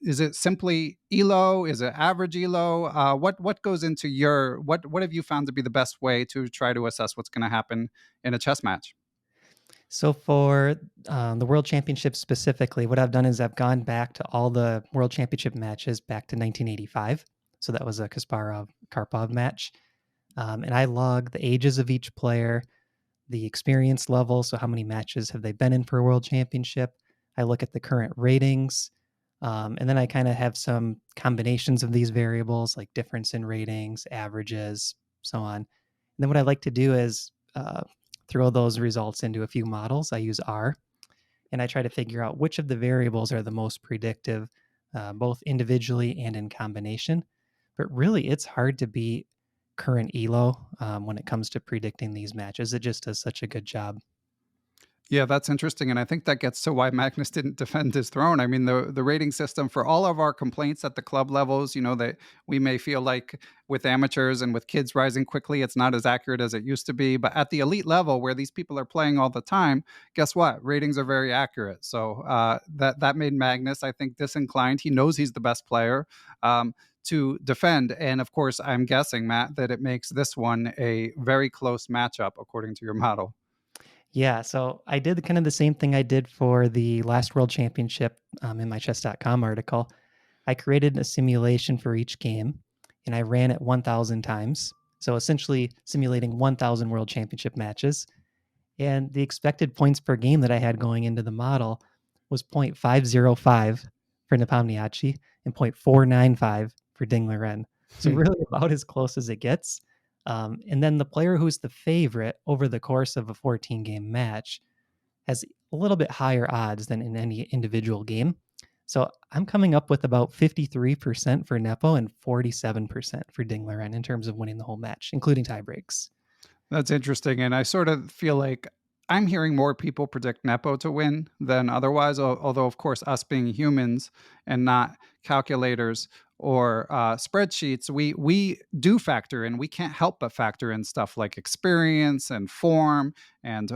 S1: Is it simply ELO? Is it average ELO? What goes into your what have you found to be the best way to try to assess what's going to happen in a chess match?
S3: So for the World Championship specifically, what I've done is I've gone back to all the World Championship matches back to 1985. So that was a Kasparov-Karpov match. And I log the ages of each player, the experience level. So how many matches have they been in for a World Championship? I look at the current ratings. And then I kind of have some combinations of these variables like difference in ratings, averages, so on. And then what I like to do is throw those results into a few models. I use R, and I try to figure out which of the variables are the most predictive, both individually and in combination. But really, it's hard to beat current ELO when it comes to predicting these matches. It just does such a good job.
S1: Yeah, that's interesting. And I think that gets to why Magnus didn't defend his throne. I mean, the rating system for all of our complaints at the club levels, that we may feel like with amateurs and with kids rising quickly, it's not as accurate as it used to be. But at the elite level, where these people are playing all the time, guess what? Ratings are very accurate. So that made Magnus, I think, disinclined. He knows he's the best player. To defend. And of course, I'm guessing, Matt, that it makes this one a very close matchup according to your model.
S3: Yeah, so I did kind of the same thing I did for the last World Championship in my chess.com article. I created a simulation for each game and I ran it 1,000 times. So essentially simulating 1,000 World Championship matches. And the expected points per game that I had going into the model was 0.505 for Nepomniatchtchi and 0.495 for Liren. So really about as close as it gets. And then the player who's the favorite over the course of a 14-game match has a little bit higher odds than in any individual game. So I'm coming up with about 53% for Nepo and 47% for Liren in terms of winning the whole match, including tiebreaks.
S1: That's interesting. And I sort of feel like I'm hearing more people predict Nepo to win than otherwise, although, of course, us being humans and not calculators or spreadsheets, we do factor in. We can't help but factor in stuff like experience and form and,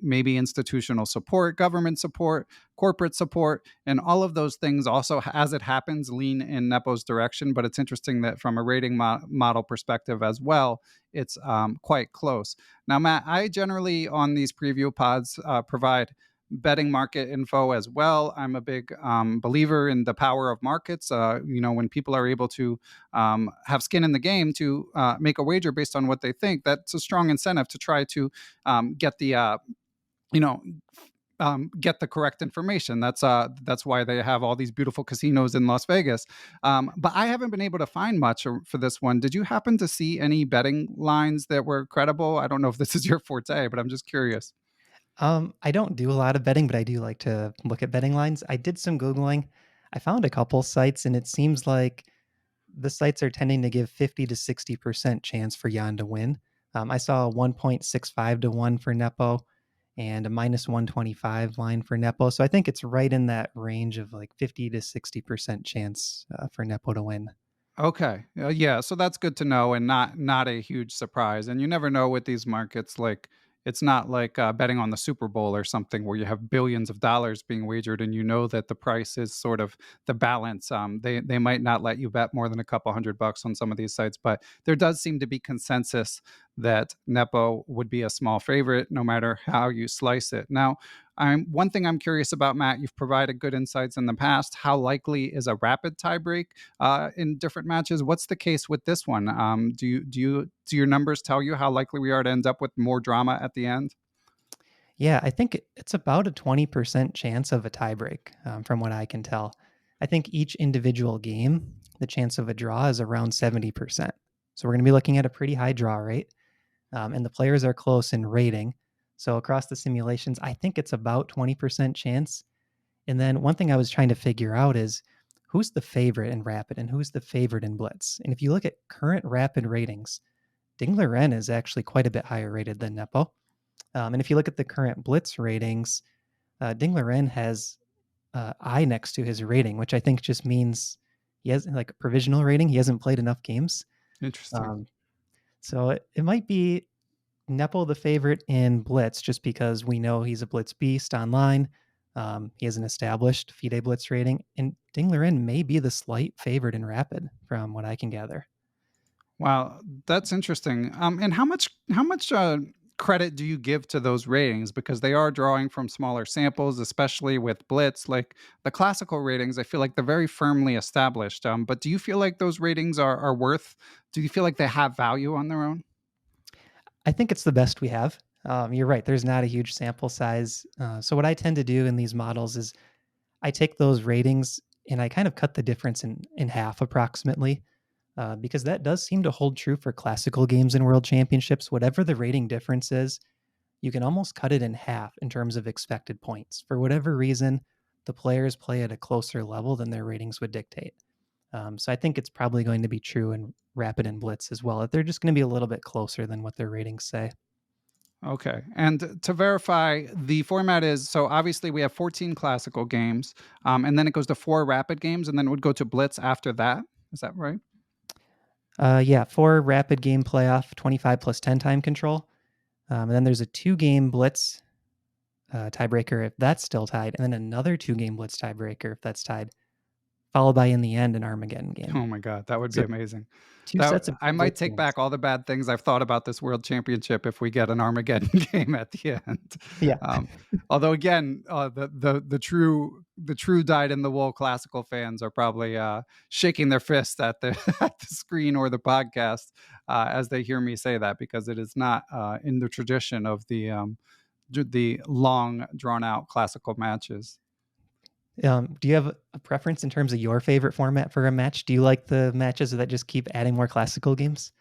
S1: maybe institutional support, government support, corporate support, and all of those things also, as it happens, lean in Nepo's direction. But it's interesting that from a rating model perspective as well, it's quite close. Now, Matt, I generally on these preview pods provide betting market info as well. I'm a big believer in the power of markets. When people are able to have skin in the game to make a wager based on what they think, that's a strong incentive to try to get the get the correct information. That's why they have all these beautiful casinos in Las Vegas. But I haven't been able to find much for this one. Did you happen to see any betting lines that were credible? I don't know if this is your forte, but I'm just curious.
S3: I don't do a lot of betting, but I do like to look at betting lines. I did some Googling. I found a couple sites, and it seems like the sites are tending to give 50 to 60% chance for Jan to win. I saw a 1.65 to 1 for Nepo and a minus 125 line for Nepo. So I think it's right in that range of like 50 to 60% chance for Nepo to win.
S1: Okay. Yeah, so that's good to know and not a huge surprise. And you never know with these markets, like it's not like betting on the Super Bowl or something where you have billions of dollars being wagered and you know that the price is sort of the balance. They might not let you bet more than a couple $100 on some of these sites, but there does seem to be consensus that Nepo would be a small favorite no matter how you slice it. Now, one thing I'm curious about, Matt. You've provided good insights in the past. How likely is a rapid tiebreak in different matches? What's the case with this one? Do your numbers tell you how likely we are to end up with more drama at the end?
S3: Yeah, I think it's about a 20% chance of a tiebreak, from what I can tell. I think each individual game, the chance of a draw is around 70%. So we're going to be looking at a pretty high draw rate, and the players are close in rating. So across the simulations, I think it's about 20% chance. And then one thing I was trying to figure out is who's the favorite in rapid and who's the favorite in blitz. And if you look at current rapid ratings, Ding Liren is actually quite a bit higher rated than Nepo. And if you look at the current blitz ratings, Ding Liren has I next to his rating, which I think just means he has like a provisional rating. He hasn't played enough games.
S1: Interesting.
S3: Um, so it might be Nepo the favorite in blitz just because we know he's a blitz beast online. He has an established FIDE blitz rating, and Ding Liren may be the slight favorite in rapid from what I can gather.
S1: Wow, that's interesting. And how much credit do you give to those ratings because they are drawing from smaller samples, especially with Blitz? Like the classical ratings, I feel like they're very firmly established. But do you feel like those ratings are worth? Do you feel like they have value on their own?
S3: I think it's the best we have. You're right. There's not a huge sample size. So what I tend to do in these models is I take those ratings and I kind of cut the difference in half approximately, because that does seem to hold true for classical games in world championships. Whatever the rating difference is, you can almost cut it in half in terms of expected points. For whatever reason, the players play at a closer level than their ratings would dictate. So I think it's probably going to be true in Rapid and Blitz as well. That they're just going to be a little bit closer than what their ratings say.
S1: Okay. And to verify, the format is so obviously we have 14 classical games, and then it goes to four rapid games, and then it would go to Blitz after that. Is that right?
S3: Yeah, 4 rapid game playoff, 25 plus 10 time control. And then there's a 2-game blitz tiebreaker if that's still tied, and then another 2-game blitz tiebreaker if that's tied, followed by in the end an Armageddon game.
S1: Oh my God, that would be
S3: So
S1: amazing.
S3: two
S1: That
S3: sets of
S1: I might
S3: blitz
S1: take
S3: games.
S1: back all the bad things I've thought about this World Championship if we get an Armageddon game at the end.
S3: Yeah.
S1: Um, Although again, the true dyed in the wool classical fans are probably shaking their fist at the at the screen or the podcast as they hear me say that because it is not in the tradition of the long drawn out classical matches.
S3: Do you have a preference in terms of your favorite format for a match? Do you like the matches that just keep adding more classical games?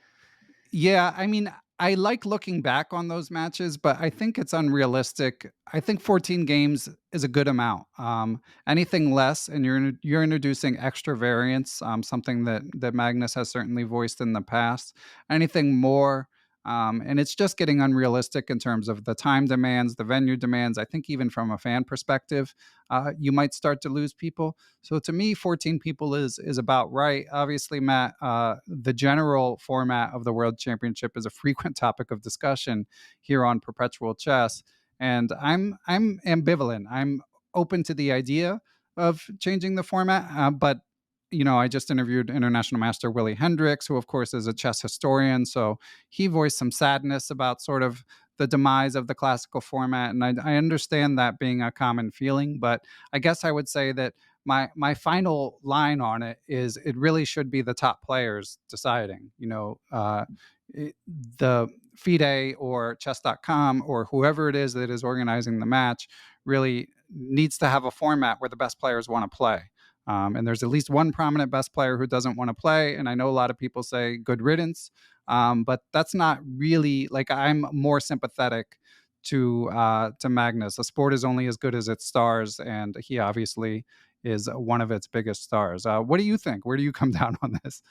S1: Yeah, I mean, I like looking back on those matches, but I think it's unrealistic. I think 14 games is a good amount. Anything less, and you're introducing extra variants, something that Magnus has certainly voiced in the past. Anything more, and it's just getting unrealistic in terms of the time demands, the venue demands. I think even from a fan perspective, you might start to lose people. So to me, 14 people is about right. Obviously, Matt, the general format of the World Championship is a frequent topic of discussion here on Perpetual Chess, and I'm ambivalent. I'm open to the idea of changing the format, but I just interviewed International Master Willie Hendricks, who of course is a chess historian. So he voiced some sadness about sort of the demise of the classical format, and I understand that being a common feeling. But I guess I would say that my final line on it is it really should be the top players deciding. The FIDE or chess.com or whoever it is that is organizing the match really needs to have a format where the best players want to play. And there's at least one prominent best player who doesn't want to play. And I know a lot of people say good riddance, but that's not really like I'm more sympathetic to Magnus. A sport is only as good as its stars, and he obviously is one of its biggest stars. What do you think? Where do you come down on this?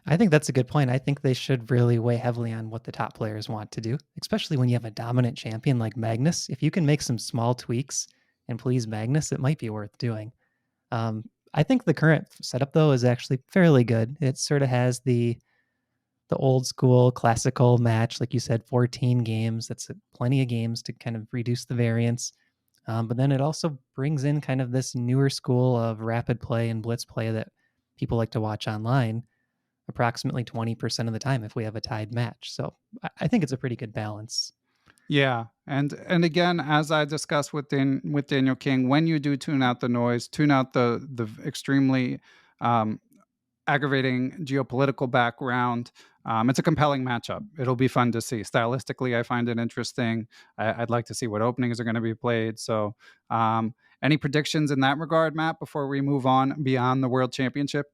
S3: I think that's a good point. I think they should really weigh heavily on what the top players want to do, especially when you have a dominant champion like Magnus. If you can make some small tweaks and please Magnus, it might be worth doing. I think the current setup, though, is actually fairly good. It sort of has the old school classical match, like you said, 14 games. That's plenty of games to kind of reduce the variance. But then it also brings in kind of this newer school of rapid play and blitz play that people like to watch online approximately 20% of the time if we have a tied match. So I think it's a pretty good balance.
S1: Yeah, and again, as I discussed with Daniel King, when you do tune out the noise, tune out the extremely aggravating geopolitical background. It's a compelling matchup. It'll be fun to see. Stylistically, I find it interesting. I'd like to see what openings are going to be played. So, any predictions in that regard, Matt, before we move on beyond the World Championship?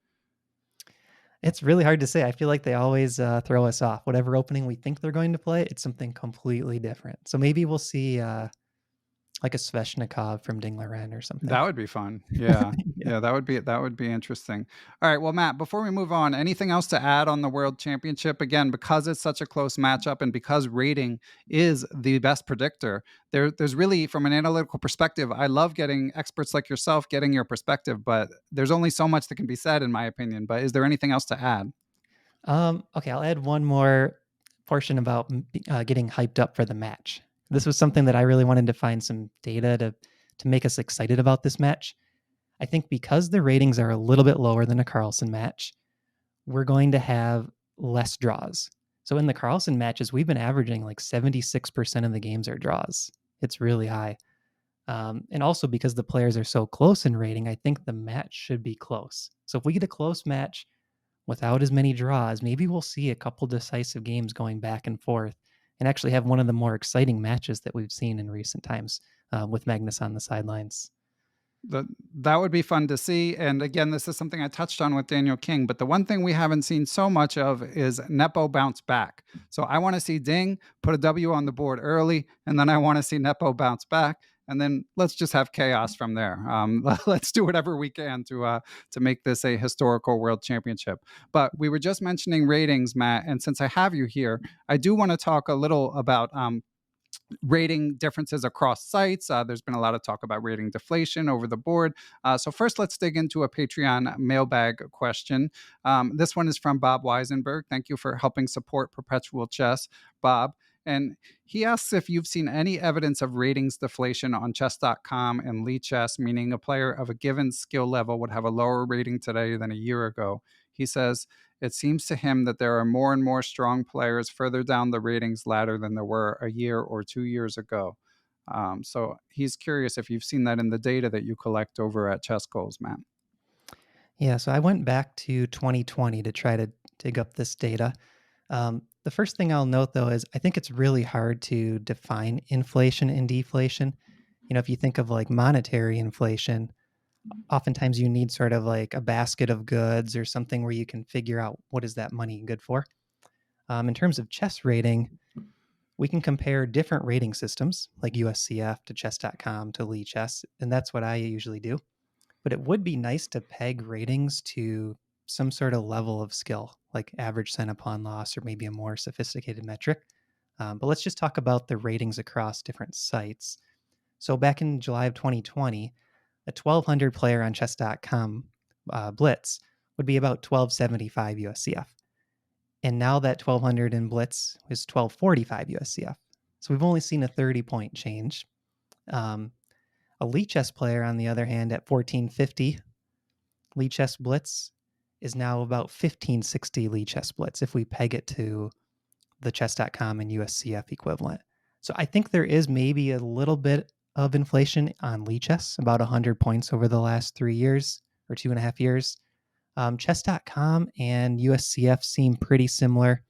S3: It's really hard to say. I feel like they always throw us off. Whatever opening we think they're going to play, it's something completely different. So maybe we'll see like a Sveshnikov from Ding-Liren or something.
S1: That would be fun. Yeah.
S3: Yeah.
S1: Yeah, that would be interesting. All right, well, Matt, before we move on, anything else to add on the World Championship? Again, because it's such a close matchup and because rating is the best predictor, there's really, from an analytical perspective, I love getting experts like yourself getting your perspective, but there's only so much that can be said, in my opinion. But is there anything else to add?
S3: Okay, I'll add one more portion about getting hyped up for the match. This was something that I really wanted to find some data to make us excited about this match. I think because the ratings are a little bit lower than a Carlsen match, we're going to have less draws. So in the Carlsen matches, we've been averaging like 76% of the games are draws. It's really high. And also because the players are so close in rating, I think the match should be close. So if we get a close match without as many draws, maybe we'll see a couple decisive games going back and forth and actually have one of the more exciting matches that we've seen in recent times with Magnus on the sidelines.
S1: That would be fun to see. And again, this is something I touched on with Daniel King, but the one thing we haven't seen so much of is Nepo bounce back. So I want to see Ding put a W on the board early, and then I want to see Nepo bounce back. And then let's just have chaos from there. Let's do whatever we can to make this a historical World Championship. But we were just mentioning ratings, Matt, and since I have you here, I do want to talk a little about rating differences across sites. There's been a lot of talk about rating deflation over the board. So first, let's dig into a Patreon mailbag question. This one is from Bob Weisenberg. Thank you for helping support Perpetual Chess, Bob. And he asks if you've seen any evidence of ratings deflation on chess.com and Lichess, meaning a player of a given skill level would have a lower rating today than a year ago. He says, it seems to him that there are more and more strong players further down the ratings ladder than there were a year or 2 years ago. So he's curious if you've seen that in the data that you collect over at Chess Goals, Matt.
S3: Yeah, so I went back to 2020 to try to dig up this data. The first thing I'll note, though, is I think it's really hard to define inflation and deflation. You know, if you think of like monetary inflation, oftentimes you need sort of like a basket of goods or something where you can figure out what is that money good for. In terms of chess rating, we can compare different rating systems like USCF to chess.com to Lichess, and that's what I usually do. But it would be nice to peg ratings to some sort of level of skill, like average cent upon loss or maybe a more sophisticated metric. But let's just talk about the ratings across different sites. So back in July of 2020, a 1200 player on chess.com Blitz would be about 1275 USCF. And now that 1200 in Blitz is 1245 USCF. So we've only seen a 30-point change. A Lichess player, on the other hand, at 1450, Lichess Blitz is now about 1560 Lichess Blitz if we peg it to the chess.com and USCF equivalent. So I think there is maybe a little bit of inflation on Lichess, about 100 points over the last 3 years or 2.5 years. Chess.com and USCF seem pretty similar,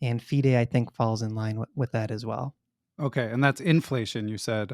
S3: and FIDE, I think, falls in line with that as well.
S1: Okay, and that's inflation, you said.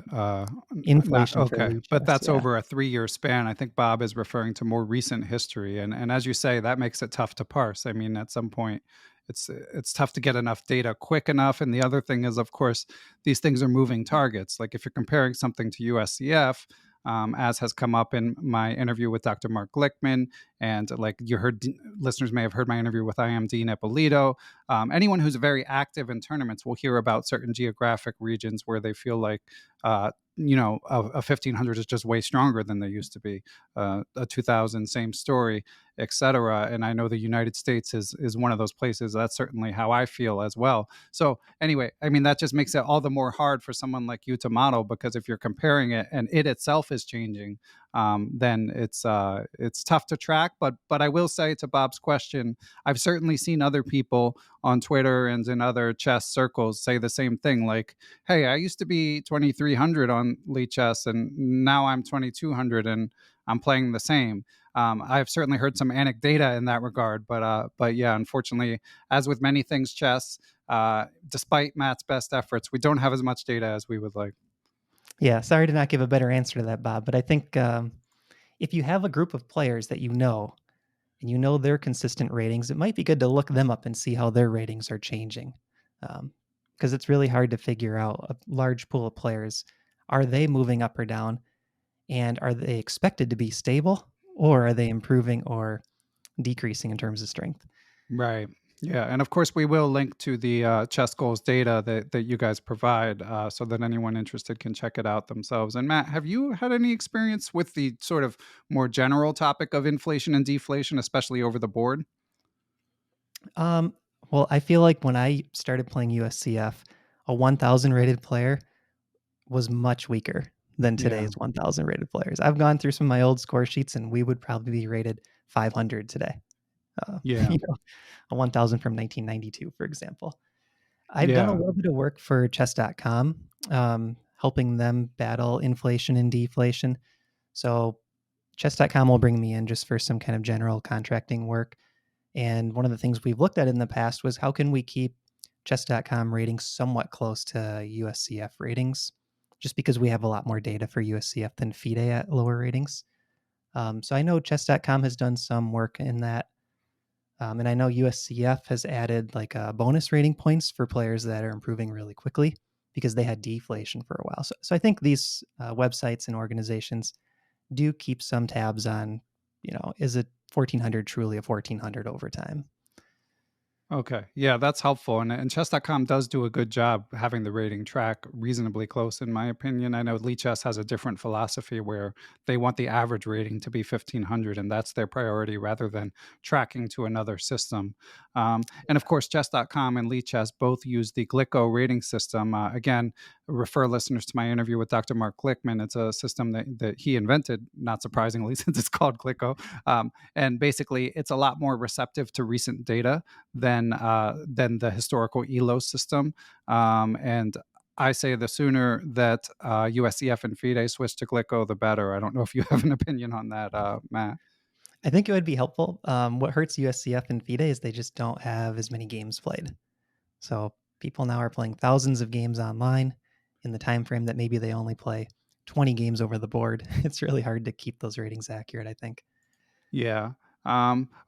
S3: Inflation for
S1: okay,
S3: Lichess,
S1: but that's
S3: yeah.
S1: over a 3-year span. I think Bob is referring to more recent history, and as you say, that makes it tough to parse. I mean, at some point, it's tough to get enough data quick enough. And the other thing is, of course, these things are moving targets. Like if you're comparing something to USCF, as has come up in my interview with Dr. Mark Glickman. And like you heard, listeners may have heard my interview with Ding-Nepo. Anyone who's very active in tournaments will hear about certain geographic regions where they feel like, a 1500 is just way stronger than they used to be. A 2000, same story, etc. And I know the United States is one of those places. That's certainly how I feel as well. So anyway, I mean, that just makes it all the more hard for someone like you to model, because if you're comparing it and it itself is changing, then it's tough to track. But I will say, to Bob's question, I've certainly seen other people on Twitter and in other chess circles say the same thing. Like, hey, I used to be 2300 on Lichess, and now I'm 2200, and I'm playing the same. I've certainly heard some anecdata in that regard, but yeah, unfortunately, as with many things chess, despite Matt's best efforts, we don't have as much data as we would like.
S3: Yeah, sorry to not give a better answer to that, Bob, but I think if you have a group of players that you know, and you know their consistent ratings, it might be good to look them up and see how their ratings are changing. Because it's really hard to figure out a large pool of players. Are they moving up or down? And are they expected to be stable, or are they improving or decreasing in terms of strength?
S1: Right. Yeah. And of course, we will link to the chess goals data that you guys provide, so that anyone interested can check it out themselves. And Matt, have you had any experience with the sort of more general topic of inflation and deflation, especially over the board?
S3: Well, I feel like when I started playing USCF, a 1,000 rated player was much weaker than
S1: Yeah.
S3: today's 1,000 rated players. I've gone through some of my old score sheets, and we would probably be rated 500 today.
S1: Yeah.
S3: A 1,000 from 1992, for example. I've done a
S1: Yeah.
S3: little bit of work for chess.com, helping them battle inflation and deflation. So chess.com will bring me in just for some kind of general contracting work. And one of the things we've looked at in the past was how can we keep chess.com ratings somewhat close to USCF ratings, just because we have a lot more data for USCF than FIDE at lower ratings. So I know chess.com has done some work in that. And I know USCF has added like bonus rating points for players that are improving really quickly because they had deflation for a while. So I think these websites and organizations do keep some tabs on, is it 1400 truly a 1400 over time?
S1: Okay. Yeah, that's helpful. And chess.com does do a good job having the rating track reasonably close, in my opinion. I know Lichess has a different philosophy where they want the average rating to be 1500, and that's their priority rather than tracking to another system. And of course, chess.com and Lichess both use the Glico rating system. Again, refer listeners to my interview with Dr. Mark Glickman. It's a system that he invented, not surprisingly, since it's called Glico. And basically, it's a lot more receptive to recent data than the historical ELO system. And I say the sooner that USCF and FIDE switch to Glico, the better. I don't know if you have an opinion on that, Matt.
S3: I think it would be helpful. What hurts USCF and FIDE is they just don't have as many games played. So people now are playing thousands of games online in the time frame that maybe they only play 20 games over the board. It's really hard to keep those ratings accurate, I think.
S1: Yeah.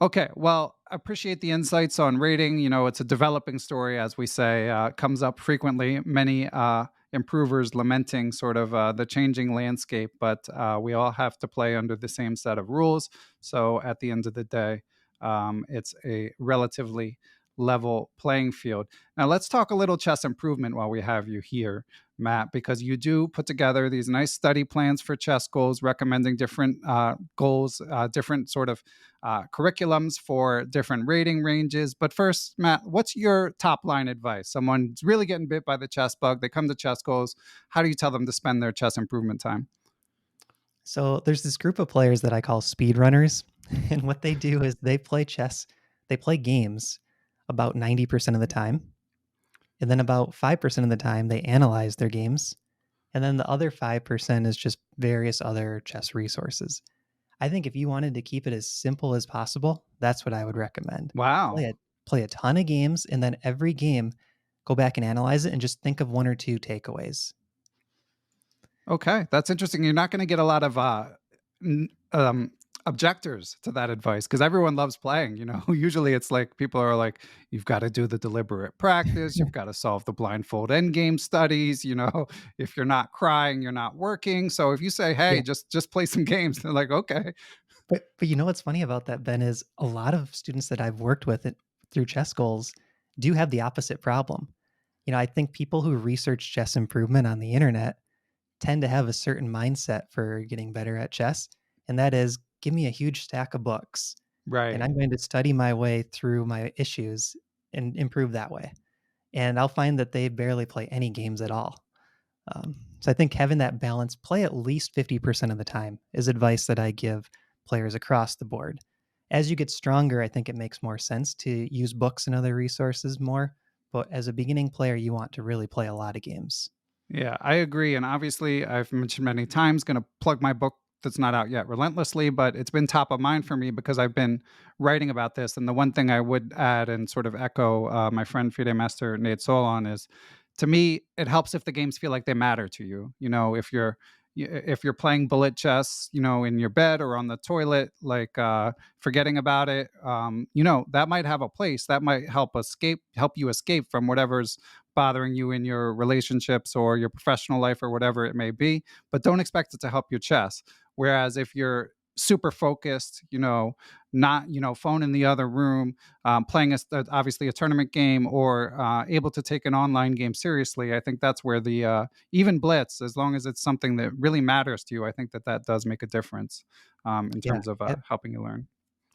S1: Okay. Well, I appreciate the insights on rating. It's a developing story, as we say, comes up frequently. Many improvers lamenting sort of the changing landscape, but we all have to play under the same set of rules. So at the end of the day, it's a relatively level playing field. Now, let's talk a little chess improvement while we have you here, Matt, because you do put together these nice study plans for chess goals, recommending different goals, different sort of curriculums for different rating ranges. But first, Matt, what's your top line advice? Someone's really getting bit by the chess bug. They come to chess goals. How do you tell them to spend their chess improvement time?
S3: So there's this group of players that I call speedrunners. And what they do is they play chess, they play games about 90% of the time. And then about 5% of the time, they analyze their games. And then the other 5% is just various other chess resources. I think if you wanted to keep it as simple as possible, that's what I would recommend.
S1: Wow.
S3: Play a ton of games, and then every game, go back and analyze it and just think of one or two takeaways.
S1: Okay, that's interesting. You're not going to get a lot of objectors to that advice? Because everyone loves playing, usually it's like people are like, you've got to do the deliberate practice, you've got to solve the blindfold endgame studies, if you're not crying, you're not working. So if you say, hey,
S3: Yeah.
S1: just play some games, they're like, okay.
S3: But you know what's funny about that, Ben, is a lot of students that I've worked with through chess goals do have the opposite problem. I think people who research chess improvement on the internet tend to have a certain mindset for getting better at chess, and that is, give me a huge stack of books, and
S1: Right.
S3: I'm going to study my way through my issues and improve that way. And I'll find that they barely play any games at all. So I think having that balance, play at least 50% of the time, is advice that I give players across the board. As you get stronger, I think it makes more sense to use books and other resources more. But as a beginning player, you want to really play a lot of games.
S1: Yeah, I agree. And obviously, I've mentioned many times, going to plug my book that's not out yet relentlessly, but it's been top of mind for me because I've been writing about this. And the one thing I would add and sort of echo my friend FIDE Master Nate Solon is, to me, it helps if the games feel like they matter to you. If you're playing bullet chess, in your bed or on the toilet, like forgetting about it, that might have a place. That might help you escape from whatever's bothering you in your relationships or your professional life or whatever it may be, but don't expect it to help your chess. Whereas if you're super focused, not, phone in the other room, playing obviously a tournament game or able to take an online game seriously, I think that's where the even blitz, as long as it's something that really matters to you, I think that does make a difference in
S3: Yeah,
S1: terms of helping you learn.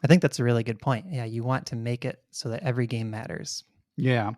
S3: I think that's a really good point. Yeah, you want to make it so that every game matters.
S1: Yeah.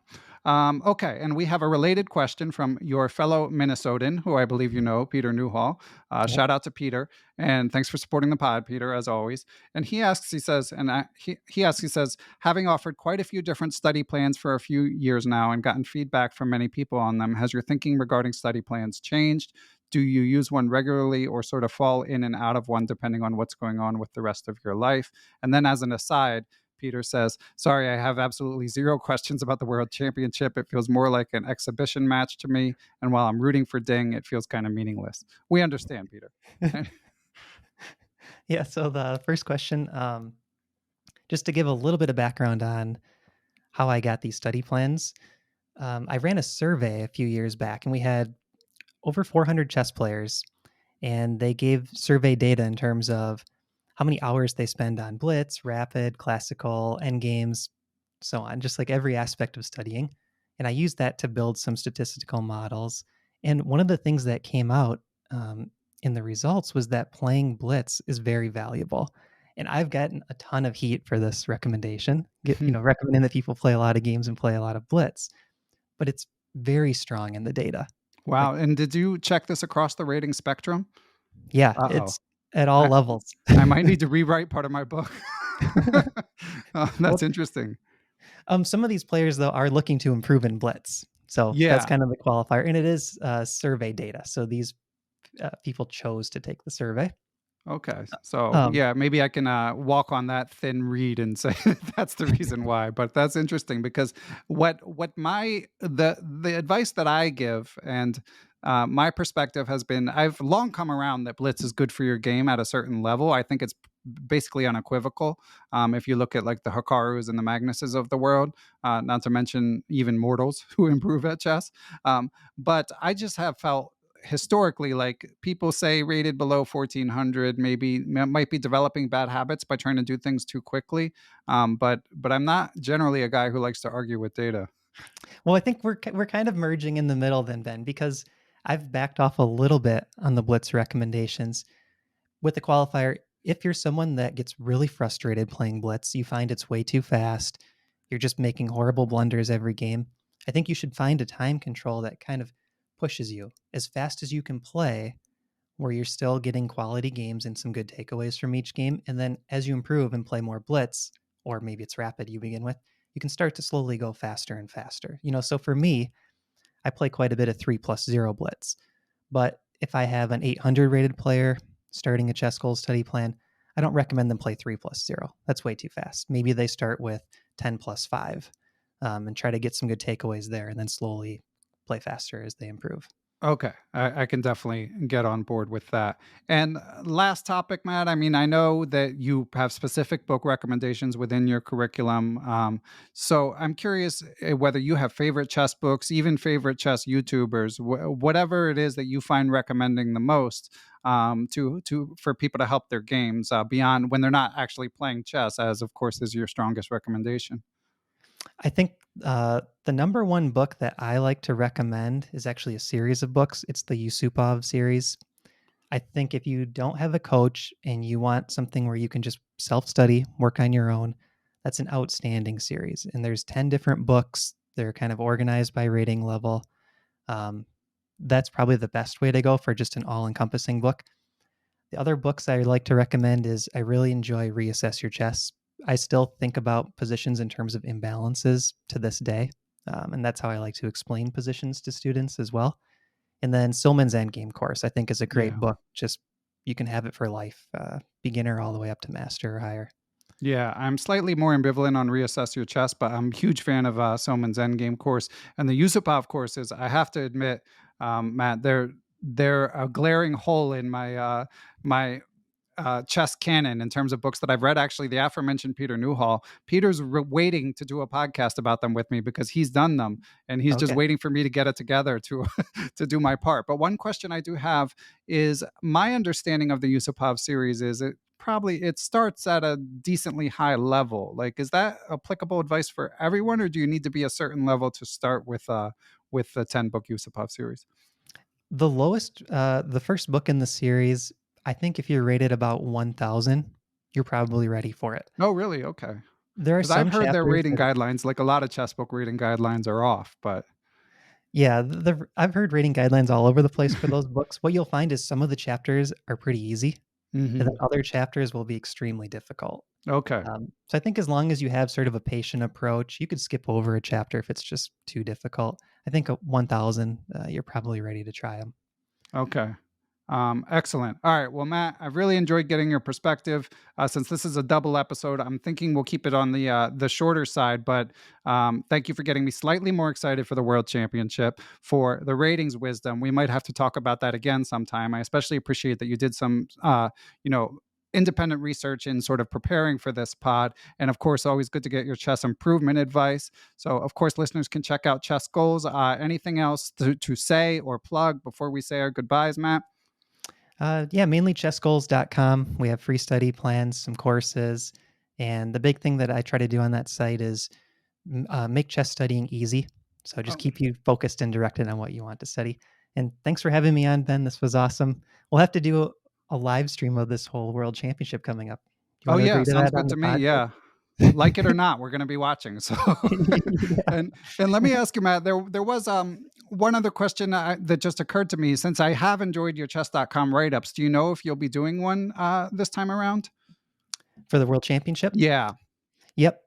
S1: Okay. And we have a related question from your fellow Minnesotan, who I believe you know, Peter Newhall.
S3: Yep.
S1: Shout out to Peter. And thanks for supporting the pod, Peter, as always. And he asks, he says, he says, having offered quite a few different study plans for a few years now and gotten feedback from many people on them, has your thinking regarding study plans changed? Do you use one regularly or sort of fall in and out of one depending on what's going on with the rest of your life? And then, as an aside, Peter says, sorry, I have absolutely zero questions about the World Championship. It feels more like an exhibition match to me. And while I'm rooting for Ding, it feels kind of meaningless. We understand, Peter.
S3: Yeah, so the first question, just to give a little bit of background on how I got these study plans, I ran a survey a few years back and we had over 400 chess players, and they gave survey data in terms of how many hours they spend on blitz, rapid, classical, endgames, so on, just like every aspect of studying. And I used that to build some statistical models. And one of the things that came out in the results was that playing blitz is very valuable. And I've gotten a ton of heat for this recommendation, recommending that people play a lot of games and play a lot of blitz, but it's very strong in the data. Like,
S1: Wow. And did you check this across the rating spectrum?
S3: yeah,
S1: Uh-oh.
S3: it's at all
S1: I,
S3: levels.
S1: I might need to rewrite part of my book. Oh, that's
S3: Well,
S1: interesting.
S3: some of these players, though, are looking to improve in blitz. So that's
S1: Yeah.
S3: kind of the qualifier. And it is survey data. So these people chose to take the survey.
S1: Okay. So
S3: Um,
S1: yeah, maybe I can walk on that thin reed and say that's the reason why. But that's interesting because the advice that I give and my perspective has been, I've long come around that blitz is good for your game at a certain level. I think it's basically unequivocal. If you look at like the Hikaru's and the Magnuses of the world, not to mention even mortals who improve at chess. But I just have felt historically, like people say rated below 1400 maybe might be developing bad habits by trying to do things too quickly, but I'm not generally a guy who likes to argue with data.
S3: well, I think we're kind of merging in the middle then, Ben, because I've backed off a little bit on the blitz recommendations with the qualifier. If you're someone that gets really frustrated playing blitz, you find it's way too fast, you're just making horrible blunders every game, I think you should find a time control that kind of pushes you as fast as you can play, where you're still getting quality games and some good takeaways from each game. And then as you improve and play more blitz, or maybe it's rapid you begin with, you can start to slowly go faster and faster. So for me, I play quite a bit of 3+0 blitz. But if I have an 800 rated player starting a chess goal study plan, I don't recommend them play 3+0. That's way too fast. Maybe they start with 10+5 and try to get some good takeaways there and then slowly play faster as they improve.
S1: Okay, I can definitely get on board with that. And last topic, Matt. I mean, I know that you have specific book recommendations within your curriculum. So I'm curious whether you have favorite chess books, even favorite chess YouTubers, whatever it is that you find recommending the most to for people to help their games beyond when they're not actually playing chess, as of course is your strongest recommendation.
S3: I think the number one book that I like to recommend is actually a series of books. It's the Yusupov series. I think if you don't have a coach and you want something where you can just self study, work on your own, that's an outstanding series. And there's 10 different books. They're kind of organized by rating level. Um, that's probably the best way to go for just an all encompassing book. The other books I like to recommend is I really enjoy Reassess Your Chess. I still think about positions in terms of imbalances to this day. And that's how I like to explain positions to students as well. And then Silman's Endgame course, I think, is a great
S1: Yeah.
S3: book. Just you can have it for life, beginner all the way up to master or higher.
S1: Yeah, I'm slightly more ambivalent on Reassess Your Chess, but I'm a huge fan of Soman's Endgame course and the Yusupov courses. I have to admit, Matt, they're a glaring hole in my chess canon in terms of books that I've read. Actually, the aforementioned Peter Newhall. Peter's waiting to do a podcast about them with me because he's done them, and he's just
S3: Okay.
S1: waiting for me to get it together to to do my part. But one question I do have is my understanding of the Yusupov series is it starts at a decently high level. Like, is that applicable advice for everyone, or do you need to be a certain level to start with the 10 book Yusupov series?
S3: The lowest, the first book in the series, I think if you're rated about 1,000, you're probably ready for it.
S1: Oh, really? Okay.
S3: There are
S1: Because I've
S3: some
S1: heard their
S3: chapters
S1: rating
S3: that,
S1: guidelines, like a lot of chess book rating guidelines, are off. But
S3: yeah, I've heard rating guidelines all over the place for those books. What you'll find is some of the chapters are pretty easy, and then
S1: hmm
S3: other chapters will be extremely difficult.
S1: okay,
S3: So I think as long as you have sort of a patient approach, you could skip over a chapter if it's just too difficult. I think 1,000, you're probably ready to try them.
S1: okay. Excellent. All right. Well, Matt, I've really enjoyed getting your perspective. Since this is a double episode, I'm thinking we'll keep it on the shorter side. But thank you for getting me slightly more excited for the World Championship. For the ratings wisdom, we might have to talk about that again sometime. I especially appreciate that you did some, you know, independent research in sort of preparing for this pod. And of course, always good to get your chess improvement advice. So, of course, listeners can check out Chess Goals. Anything else to say or plug before we say our goodbyes, Matt?
S3: Yeah, mainly chessgoals.com. We have free study plans, some courses. And the big thing that I try to do on that site is make chess studying easy. So just
S1: Oh,
S3: keep you focused and directed on what you want to study. And thanks for having me on, Ben. This was awesome. We'll have to do a live stream of this whole world championship coming up. Do you
S1: oh
S3: want to
S1: yeah,
S3: agree to
S1: sounds
S3: that
S1: good
S3: on
S1: to
S3: the
S1: me.
S3: pod?
S1: Yeah. Like it or not, we're going to be watching. So,
S3: Yeah.
S1: and let me ask you, Matt. There was one other question that just occurred to me. Since I have enjoyed your chess.com write ups, do you know if you'll be doing one this time around?
S3: For the world championship?
S1: Yeah.
S3: Yep.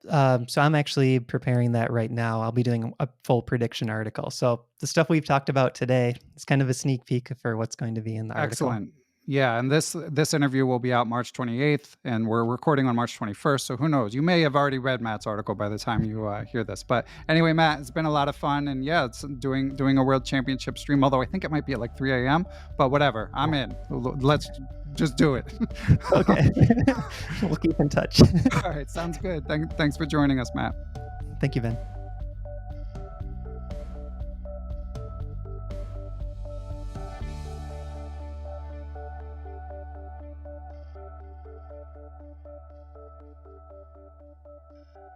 S3: So I'm actually preparing that right now. I'll be doing a full prediction article. So the stuff we've talked about today is kind of a sneak peek for what's going to be in the article.
S1: Excellent. Yeah, and this interview will be out March 28th, and we're recording on March 21st. So who knows? You may have already read Matt's article by the time you hear this. But anyway, Matt, it's been a lot of fun, and yeah, it's doing a World Championship stream. Although I think it might be at like 3 a.m. But whatever, I'm in. Let's just do it.
S3: Okay. We'll keep in touch.
S1: All right, sounds good. Thanks for joining us, Matt.
S3: Thank you, Ben.